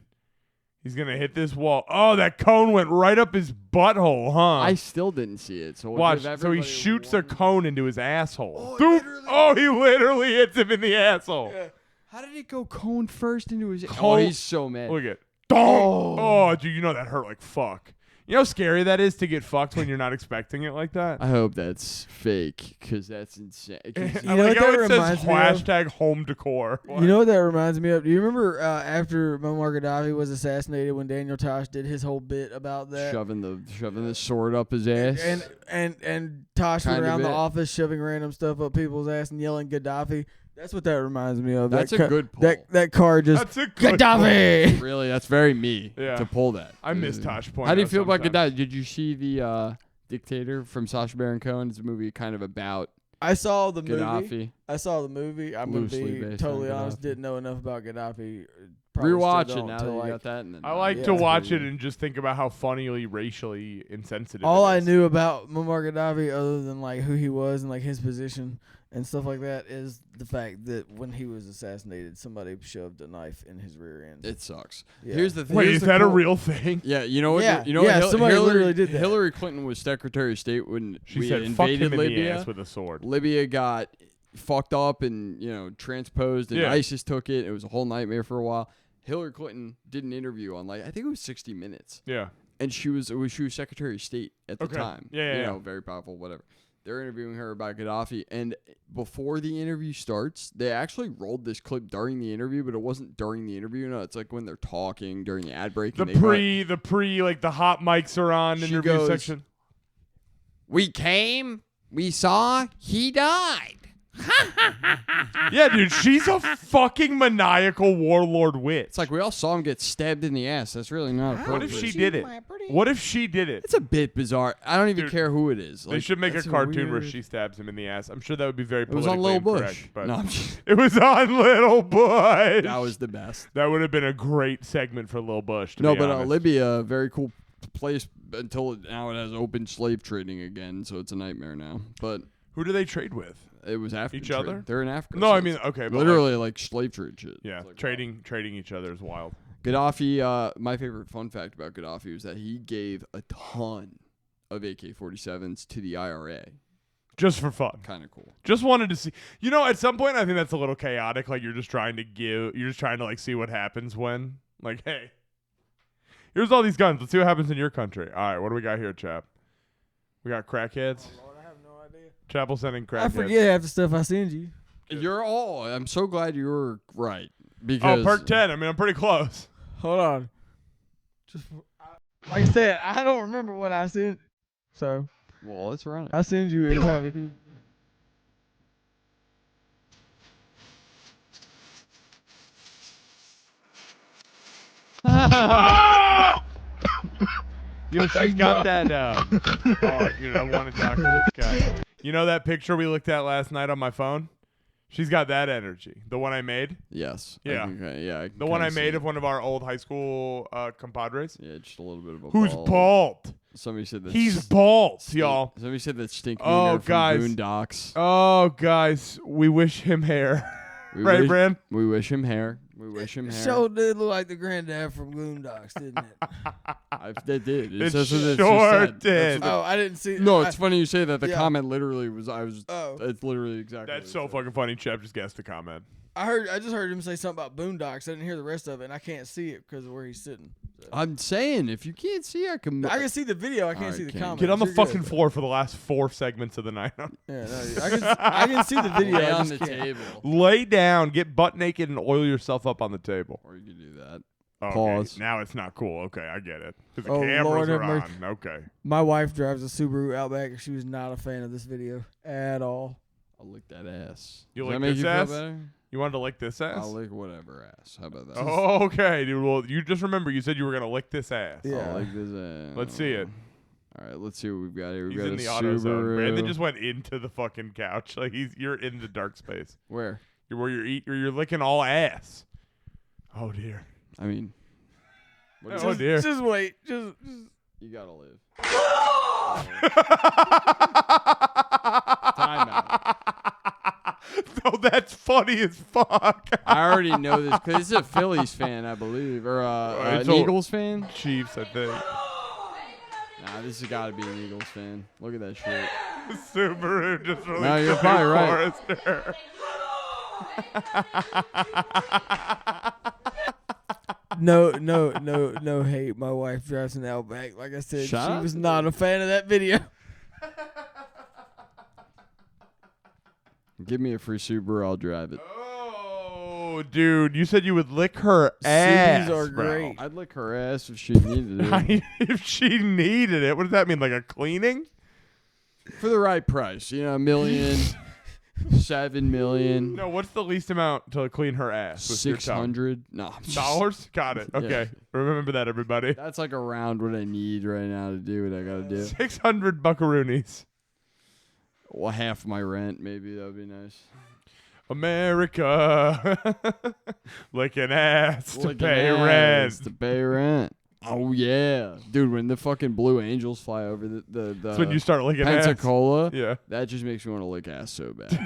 Speaker 1: He's gonna hit this wall. Oh, that cone went right up his butthole, huh?
Speaker 2: I still didn't see it. So we'll
Speaker 1: Watch.
Speaker 2: give
Speaker 1: So he
Speaker 2: everybody
Speaker 1: shoots a
Speaker 2: one-
Speaker 1: cone into his asshole. Oh, he literally hits him in the asshole.
Speaker 2: How did it go cone first into his? Oh,
Speaker 1: Cone-
Speaker 2: he's so mad.
Speaker 1: Look at. Oh, dude, you know that hurt like fuck. You know how scary that is to get fucked when you're not expecting it like that?
Speaker 2: I hope that's fake, because that's insane. 'Cause
Speaker 1: I
Speaker 3: know
Speaker 1: like
Speaker 3: what
Speaker 1: how
Speaker 3: that
Speaker 1: it says
Speaker 3: reminds me of?
Speaker 1: hashtag home decor.
Speaker 3: You know what that reminds me of? Do you remember after Muammar Gaddafi was assassinated when Daniel Tosh did his whole bit about that?
Speaker 2: shoving the sword up his ass.
Speaker 3: And Tosh went
Speaker 2: Kind of
Speaker 3: around the
Speaker 2: it.
Speaker 3: office shoving random stuff up people's ass and yelling Gaddafi. That's what that reminds me of.
Speaker 2: That's
Speaker 3: that
Speaker 2: a good pull.
Speaker 3: That car just
Speaker 1: That's a good
Speaker 3: Gaddafi.
Speaker 2: Really, that's very me
Speaker 1: Yeah.
Speaker 2: to pull that.
Speaker 1: I miss Tosh Point.
Speaker 2: How do you feel about Gaddafi? Did you see the Dictator from Sacha Baron Cohen? It's a movie kind of about
Speaker 3: I saw the movie.
Speaker 2: Gaddafi.
Speaker 3: I saw the movie. I'm gonna
Speaker 2: Loosely
Speaker 3: be
Speaker 2: based on
Speaker 3: totally honest.
Speaker 2: Gaddafi.
Speaker 3: Didn't know enough about Gaddafi. Probably
Speaker 2: Rewatch
Speaker 3: still
Speaker 2: it
Speaker 3: don't
Speaker 2: now
Speaker 3: till,
Speaker 2: that you
Speaker 3: like,
Speaker 2: got that. And then
Speaker 1: I like
Speaker 3: Yeah.
Speaker 1: to
Speaker 3: That's
Speaker 1: watch
Speaker 2: pretty
Speaker 1: it and just think about how funnily racially insensitive.
Speaker 3: all
Speaker 1: it
Speaker 3: I
Speaker 1: is.
Speaker 3: knew about Muammar Gaddafi, other than like who he was and like his position and stuff like that, is the fact that when he was assassinated, somebody shoved a knife in his rear end.
Speaker 2: It sucks.
Speaker 3: Yeah.
Speaker 2: Here's the thing.
Speaker 1: Wait,
Speaker 2: here's
Speaker 1: is
Speaker 2: the
Speaker 1: that a
Speaker 2: cool-
Speaker 1: real thing?
Speaker 2: Yeah, you know what?
Speaker 3: Yeah,
Speaker 2: you know what?
Speaker 3: yeah, somebody
Speaker 2: Hillary,
Speaker 3: literally did that.
Speaker 2: Hillary Clinton was Secretary of State when
Speaker 1: She
Speaker 2: we
Speaker 1: said, "Fuck
Speaker 2: invaded
Speaker 1: him in the
Speaker 2: Libya.
Speaker 1: ass with a sword."
Speaker 2: Libya got fucked up and transposed, and
Speaker 1: Yeah.
Speaker 2: ISIS took it. It was a whole nightmare for a while. Hillary Clinton did an interview on I think it was 60 Minutes,
Speaker 1: Yeah.
Speaker 2: and she was Secretary of State at the
Speaker 1: Okay.
Speaker 2: time.
Speaker 1: Yeah, yeah, yeah.
Speaker 2: Very powerful. Whatever. They're interviewing her about Gaddafi, and before the interview starts, they actually rolled this clip during the interview, but it wasn't during the interview. No, it's like when they're talking during the ad break.
Speaker 1: The
Speaker 2: and they
Speaker 1: pre, like the hot mics are on
Speaker 2: She
Speaker 1: interview
Speaker 2: goes,
Speaker 1: section.
Speaker 2: We came, we saw, he died.
Speaker 1: Yeah, dude, she's a fucking maniacal warlord witch.
Speaker 2: It's like we all saw him get stabbed in the ass. That's really not
Speaker 1: What
Speaker 2: appropriate.
Speaker 1: if she did it? What if she did it?
Speaker 2: It's a bit bizarre. I don't even
Speaker 1: Dude,
Speaker 2: care who it is.
Speaker 1: They should make a
Speaker 2: that's
Speaker 1: cartoon where
Speaker 2: weird-
Speaker 1: she stabs him in the ass. I'm sure that would be very
Speaker 2: It was
Speaker 1: politically
Speaker 2: on Lil
Speaker 1: incorrect.
Speaker 2: Bush.
Speaker 1: But
Speaker 2: No, I'm just-
Speaker 1: it was on Little Bush.
Speaker 2: That was the best.
Speaker 1: That would have been a great segment for Lil Bush. To
Speaker 2: No,
Speaker 1: be
Speaker 2: but
Speaker 1: honest.
Speaker 2: Libya, very cool place until now it has open slave trading again, so it's a nightmare now. But
Speaker 1: who do they trade with?
Speaker 2: it was African
Speaker 1: Each
Speaker 2: trade.
Speaker 1: other?
Speaker 2: They're in Africa.
Speaker 1: No,
Speaker 2: so
Speaker 1: I mean
Speaker 2: it's
Speaker 1: okay, but
Speaker 2: literally like slave trade shit.
Speaker 1: yeah,
Speaker 2: It's like,
Speaker 1: trading each other is wild.
Speaker 2: Gaddafi, my favorite fun fact about Gaddafi was that he gave a ton of AK-47s to the IRA.
Speaker 1: Just for fun.
Speaker 2: Kind of cool.
Speaker 1: Just wanted to see. You know, at some point, I think that's a little chaotic. Like you're just trying to like see what happens when. Like, hey, here's all these guns. Let's see what happens in your country. All right, what do we got here, chap? We got crackheads.
Speaker 3: I have no idea.
Speaker 1: Chapel sending crackheads.
Speaker 3: I forget half the stuff I send you.
Speaker 2: You're all. I'm so glad you were right because
Speaker 1: Oh, perk 10. I mean, I'm pretty close.
Speaker 3: Hold on. Just like I said, I don't remember what I sent. So
Speaker 2: Well, let's run it.
Speaker 3: I send you anytime.
Speaker 1: Yo, she's got that. Oh, you know, I want to talk to this guy. You know that picture we looked at last night on my phone? She's got that energy. The one I made.
Speaker 2: Yes.
Speaker 1: Yeah.
Speaker 2: I can
Speaker 1: The one I
Speaker 2: kinda see
Speaker 1: made
Speaker 2: it.
Speaker 1: of one of our old high school compadres.
Speaker 2: Yeah, just a little bit of a
Speaker 1: Who's
Speaker 2: bald.
Speaker 1: bald?
Speaker 2: Somebody said that.
Speaker 1: He's bald, y'all.
Speaker 2: Somebody said that stink
Speaker 1: Oh,
Speaker 2: from
Speaker 1: guys.
Speaker 2: Boondocks.
Speaker 1: Oh, guys, we wish him hair.
Speaker 2: We
Speaker 1: Right,
Speaker 2: wish,
Speaker 1: Brand?
Speaker 2: We wish him hair. We wish him hair.
Speaker 3: Show did look like the granddad from Boondocks, didn't it?
Speaker 2: They did.
Speaker 1: It
Speaker 2: That's what
Speaker 1: sure
Speaker 2: just said. That's
Speaker 1: did.
Speaker 2: what
Speaker 3: Oh, I didn't see.
Speaker 2: No,
Speaker 3: I-
Speaker 2: it's funny you say that. The
Speaker 3: Yeah.
Speaker 2: comment literally was.
Speaker 3: Oh.
Speaker 2: It's literally exactly.
Speaker 1: That's
Speaker 2: what
Speaker 1: so
Speaker 2: it said.
Speaker 1: fucking funny. Chep just guessed the comment.
Speaker 3: I just heard him say something about Boondocks. I didn't hear the rest of it, and I can't see it because of where he's sitting. So.
Speaker 2: I'm saying if you can't see, I can.
Speaker 3: I can see the video. I can't
Speaker 2: Alright,
Speaker 3: see the
Speaker 2: Ken.
Speaker 3: comments.
Speaker 1: Get on the
Speaker 3: You're
Speaker 1: fucking
Speaker 3: good.
Speaker 1: floor for the last 4 segments of the night.
Speaker 3: Yeah, no, I can see the video.
Speaker 2: Lay
Speaker 3: I
Speaker 2: on
Speaker 3: just
Speaker 2: the
Speaker 3: can't.
Speaker 2: table,
Speaker 1: Lay down, get butt naked, and oil yourself up on the table.
Speaker 2: or you can do that.
Speaker 1: Okay,
Speaker 2: Pause.
Speaker 1: now it's not cool. Okay, I get it. Because the
Speaker 3: Oh,
Speaker 1: cameras
Speaker 3: Lord
Speaker 1: are
Speaker 3: have
Speaker 1: on.
Speaker 3: mercy.
Speaker 1: Okay.
Speaker 3: My wife drives a Subaru Outback, and she was not a fan of this video at all.
Speaker 2: I'll lick that ass.
Speaker 1: You
Speaker 2: Does
Speaker 1: lick
Speaker 2: that make
Speaker 1: this
Speaker 2: you
Speaker 1: ass?
Speaker 2: feel better?
Speaker 1: You wanted to lick this ass?
Speaker 2: I'll lick whatever ass. How about that?
Speaker 1: Oh, okay, dude. Well, you just remember you said you were going to lick this ass.
Speaker 3: Yeah.
Speaker 2: I'll lick this ass.
Speaker 1: Let's see it.
Speaker 2: All right, let's see what we've got here. We've
Speaker 1: He's
Speaker 2: got
Speaker 1: in
Speaker 2: a
Speaker 1: the auto zone.
Speaker 2: Subaru.
Speaker 1: Brandon just went into the fucking couch. Like you're in the dark space.
Speaker 2: Where?
Speaker 1: You're where you're licking all ass. Oh dear.
Speaker 2: I mean, what
Speaker 1: Oh
Speaker 2: is-
Speaker 1: dear.
Speaker 3: Just wait. Just
Speaker 2: you gotta live. Time out.
Speaker 1: No, that's funny as fuck.
Speaker 2: I already know this because it's a Phillies fan, I believe, or
Speaker 1: It's
Speaker 2: an
Speaker 1: a-
Speaker 2: Eagles fan.
Speaker 1: Chiefs, I think.
Speaker 2: Nah, this has got to be an Eagles fan. Look at that shit.
Speaker 1: Subaru just released
Speaker 2: No, you're
Speaker 1: a new
Speaker 2: probably right.
Speaker 1: Forester.
Speaker 3: no hate. My wife drives an Outback. Like I said,
Speaker 2: Shout
Speaker 3: she
Speaker 2: out
Speaker 3: was
Speaker 2: to
Speaker 3: not a fan of that video.
Speaker 2: Give me a free Subaru, I'll drive it.
Speaker 1: Oh, dude, you said you would lick her ass.
Speaker 3: Subis are
Speaker 1: bro.
Speaker 3: great.
Speaker 2: I'd lick her ass if she needed it.
Speaker 1: If she needed it, what does that mean? Like a cleaning?
Speaker 2: For the right price. You know, $1 million, $7 million,
Speaker 1: No, what's the least amount to clean her ass? With your tongue?
Speaker 2: $600. No. I'm just-
Speaker 1: Dollars? Got it. Okay. Remember that, everybody.
Speaker 2: That's like around what I need right now to do what I gotta do.
Speaker 1: 600 buckaroonies.
Speaker 2: Well, half my rent, maybe that would be nice.
Speaker 1: America. Licking ass to
Speaker 2: Licking
Speaker 1: pay
Speaker 2: ass
Speaker 1: rent.
Speaker 2: To pay rent. Oh yeah, dude! When the fucking Blue Angels fly over the
Speaker 1: That's when you start licking ass.
Speaker 2: Pensacola,
Speaker 1: Yeah.
Speaker 2: that just makes me want to lick ass so bad.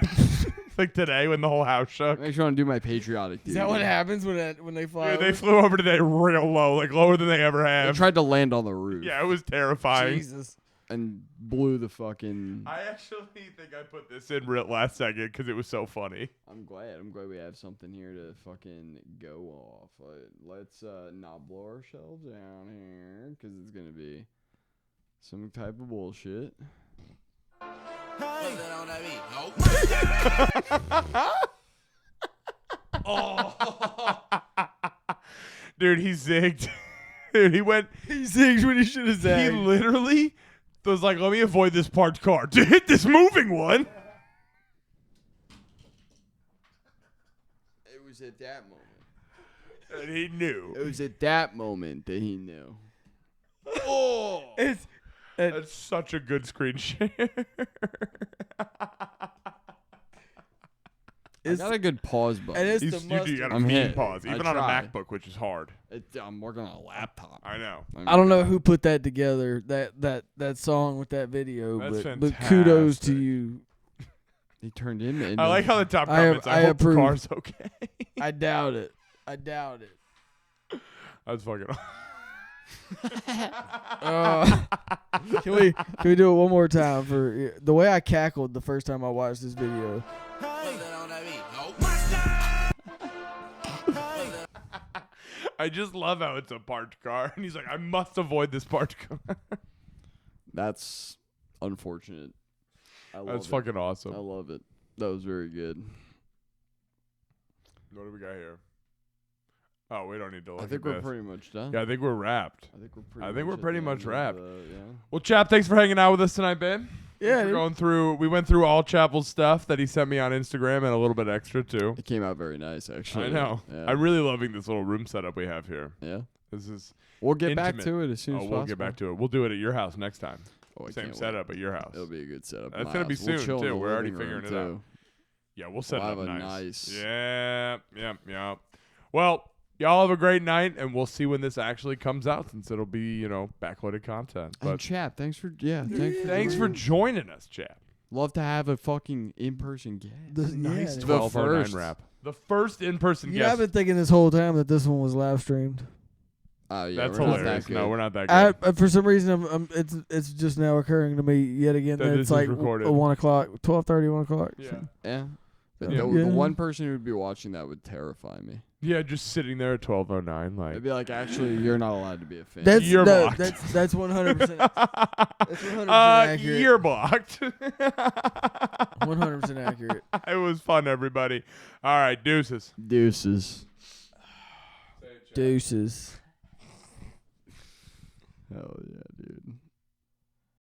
Speaker 1: Like today when the whole house shook.
Speaker 2: Makes me want to do my patriotic duty.
Speaker 3: Is that what happens when they fly?
Speaker 1: Dude, they
Speaker 3: over?
Speaker 1: flew over today real low, like lower than they ever
Speaker 2: I
Speaker 1: have.
Speaker 2: tried to land on the roof.
Speaker 1: Yeah, it was terrifying.
Speaker 3: Jesus.
Speaker 2: And blew the fucking.
Speaker 1: I actually think I put this in real last second because it was so funny.
Speaker 2: I'm glad we have something here to fucking go off. Let's not blow ourselves down here because it's gonna be some type of bullshit.
Speaker 1: Dude, he zigged. Dude, he went.
Speaker 3: He zigs when he should have
Speaker 1: He
Speaker 3: zagged.
Speaker 1: literally was like, "Let me avoid this parked car to hit this moving one."
Speaker 2: It was at that moment.
Speaker 1: And he knew.
Speaker 2: It was at that moment that he knew.
Speaker 1: Oh,
Speaker 3: It's
Speaker 1: that's such a good screen share.
Speaker 2: I got a good pause button.
Speaker 3: and it's
Speaker 1: You
Speaker 3: the
Speaker 1: got
Speaker 3: mustard.
Speaker 1: a
Speaker 2: I'm
Speaker 1: mean
Speaker 2: hit.
Speaker 1: pause,
Speaker 2: I
Speaker 1: even on a
Speaker 2: try.
Speaker 1: MacBook, which is hard.
Speaker 2: I'm working on a laptop.
Speaker 1: I know.
Speaker 3: I don't know who put that together, that song with that video,
Speaker 1: That's
Speaker 3: but kudos to
Speaker 1: fantastic.
Speaker 3: you.
Speaker 2: He turned him into.
Speaker 1: I like how the top
Speaker 3: I
Speaker 1: comments. I, hope
Speaker 3: approve.
Speaker 1: the car's okay.
Speaker 3: I doubt it.
Speaker 1: I was fucking.
Speaker 3: Can we do it one more time for the way I cackled the first time I watched this video?
Speaker 1: I just love how it's a parked car, and he's like, "I must avoid this parked car."
Speaker 2: That's unfortunate. I love
Speaker 1: That's
Speaker 2: it.
Speaker 1: fucking awesome.
Speaker 2: I love it. That was very good.
Speaker 1: What do we got here? Oh, we don't need to look
Speaker 2: I think
Speaker 1: at
Speaker 2: we're
Speaker 1: this.
Speaker 2: pretty much done.
Speaker 1: Yeah, I think we're wrapped.
Speaker 2: I think we're pretty.
Speaker 1: I think we're
Speaker 2: at
Speaker 1: pretty
Speaker 2: the
Speaker 1: much
Speaker 2: end of
Speaker 1: wrapped.
Speaker 2: yeah.
Speaker 1: Well, Chap, thanks for hanging out with us tonight, babe.
Speaker 3: Yeah,
Speaker 1: We're going through. We went through all Chapel's stuff that he sent me on Instagram and a little bit extra too.
Speaker 2: It came out very nice, actually.
Speaker 1: I know.
Speaker 2: Yeah.
Speaker 1: I'm really loving this little room setup we have here.
Speaker 2: Yeah.
Speaker 1: This is
Speaker 2: We'll get back
Speaker 1: intimate.
Speaker 2: to it as soon as possible.
Speaker 1: We'll get back to it. We'll do it at your house next time.
Speaker 2: Oh, I
Speaker 1: Same
Speaker 2: can't
Speaker 1: setup at your house.
Speaker 2: It'll be a good setup.
Speaker 1: That's
Speaker 2: at my
Speaker 1: gonna be
Speaker 2: house. We'll
Speaker 1: soon,
Speaker 2: chill in
Speaker 1: too.
Speaker 2: the
Speaker 1: We're already
Speaker 2: living room,
Speaker 1: figuring it out.
Speaker 2: too.
Speaker 1: Yeah, we'll set
Speaker 2: We'll
Speaker 1: it up
Speaker 2: have a
Speaker 1: nice.
Speaker 2: nice-
Speaker 1: Yeah. Well, y'all have a great night, and we'll see when this actually comes out, since it'll be, backloaded content.
Speaker 2: And
Speaker 1: But
Speaker 2: Chap, thanks for
Speaker 1: thanks for joining us, Chap.
Speaker 2: Love to have a fucking in-person guest.
Speaker 1: Nice
Speaker 3: yeah.
Speaker 1: 1209
Speaker 2: first.
Speaker 1: wrap. The first in-person
Speaker 3: Yeah, I've
Speaker 1: guest.
Speaker 3: been thinking this whole time that this one was live streamed.
Speaker 2: Oh yeah,
Speaker 1: That's
Speaker 2: we're not
Speaker 1: hilarious.
Speaker 2: that
Speaker 1: No,
Speaker 2: good.
Speaker 1: we're not that good.
Speaker 3: For some reason, it's just now occurring to me yet again
Speaker 1: That
Speaker 3: that
Speaker 1: this
Speaker 3: it's
Speaker 1: is
Speaker 3: like
Speaker 1: recorded.
Speaker 3: 1 o'clock, 12:30, 1 o'clock.
Speaker 1: Yeah.
Speaker 2: Yeah. But
Speaker 3: Yeah.
Speaker 2: the one person who would be watching that would terrify me.
Speaker 1: Yeah, just sitting there at 1209, like.
Speaker 2: It'd be like, actually, you're not allowed to be a fan.
Speaker 3: That's
Speaker 1: You're
Speaker 3: no,
Speaker 1: blocked.
Speaker 3: that's 100%. That's 100% accurate.
Speaker 1: You're blocked.
Speaker 3: 100% accurate.
Speaker 1: It was fun, everybody. All right, deuces.
Speaker 2: Deuces.
Speaker 3: Deuces.
Speaker 2: Hell yeah.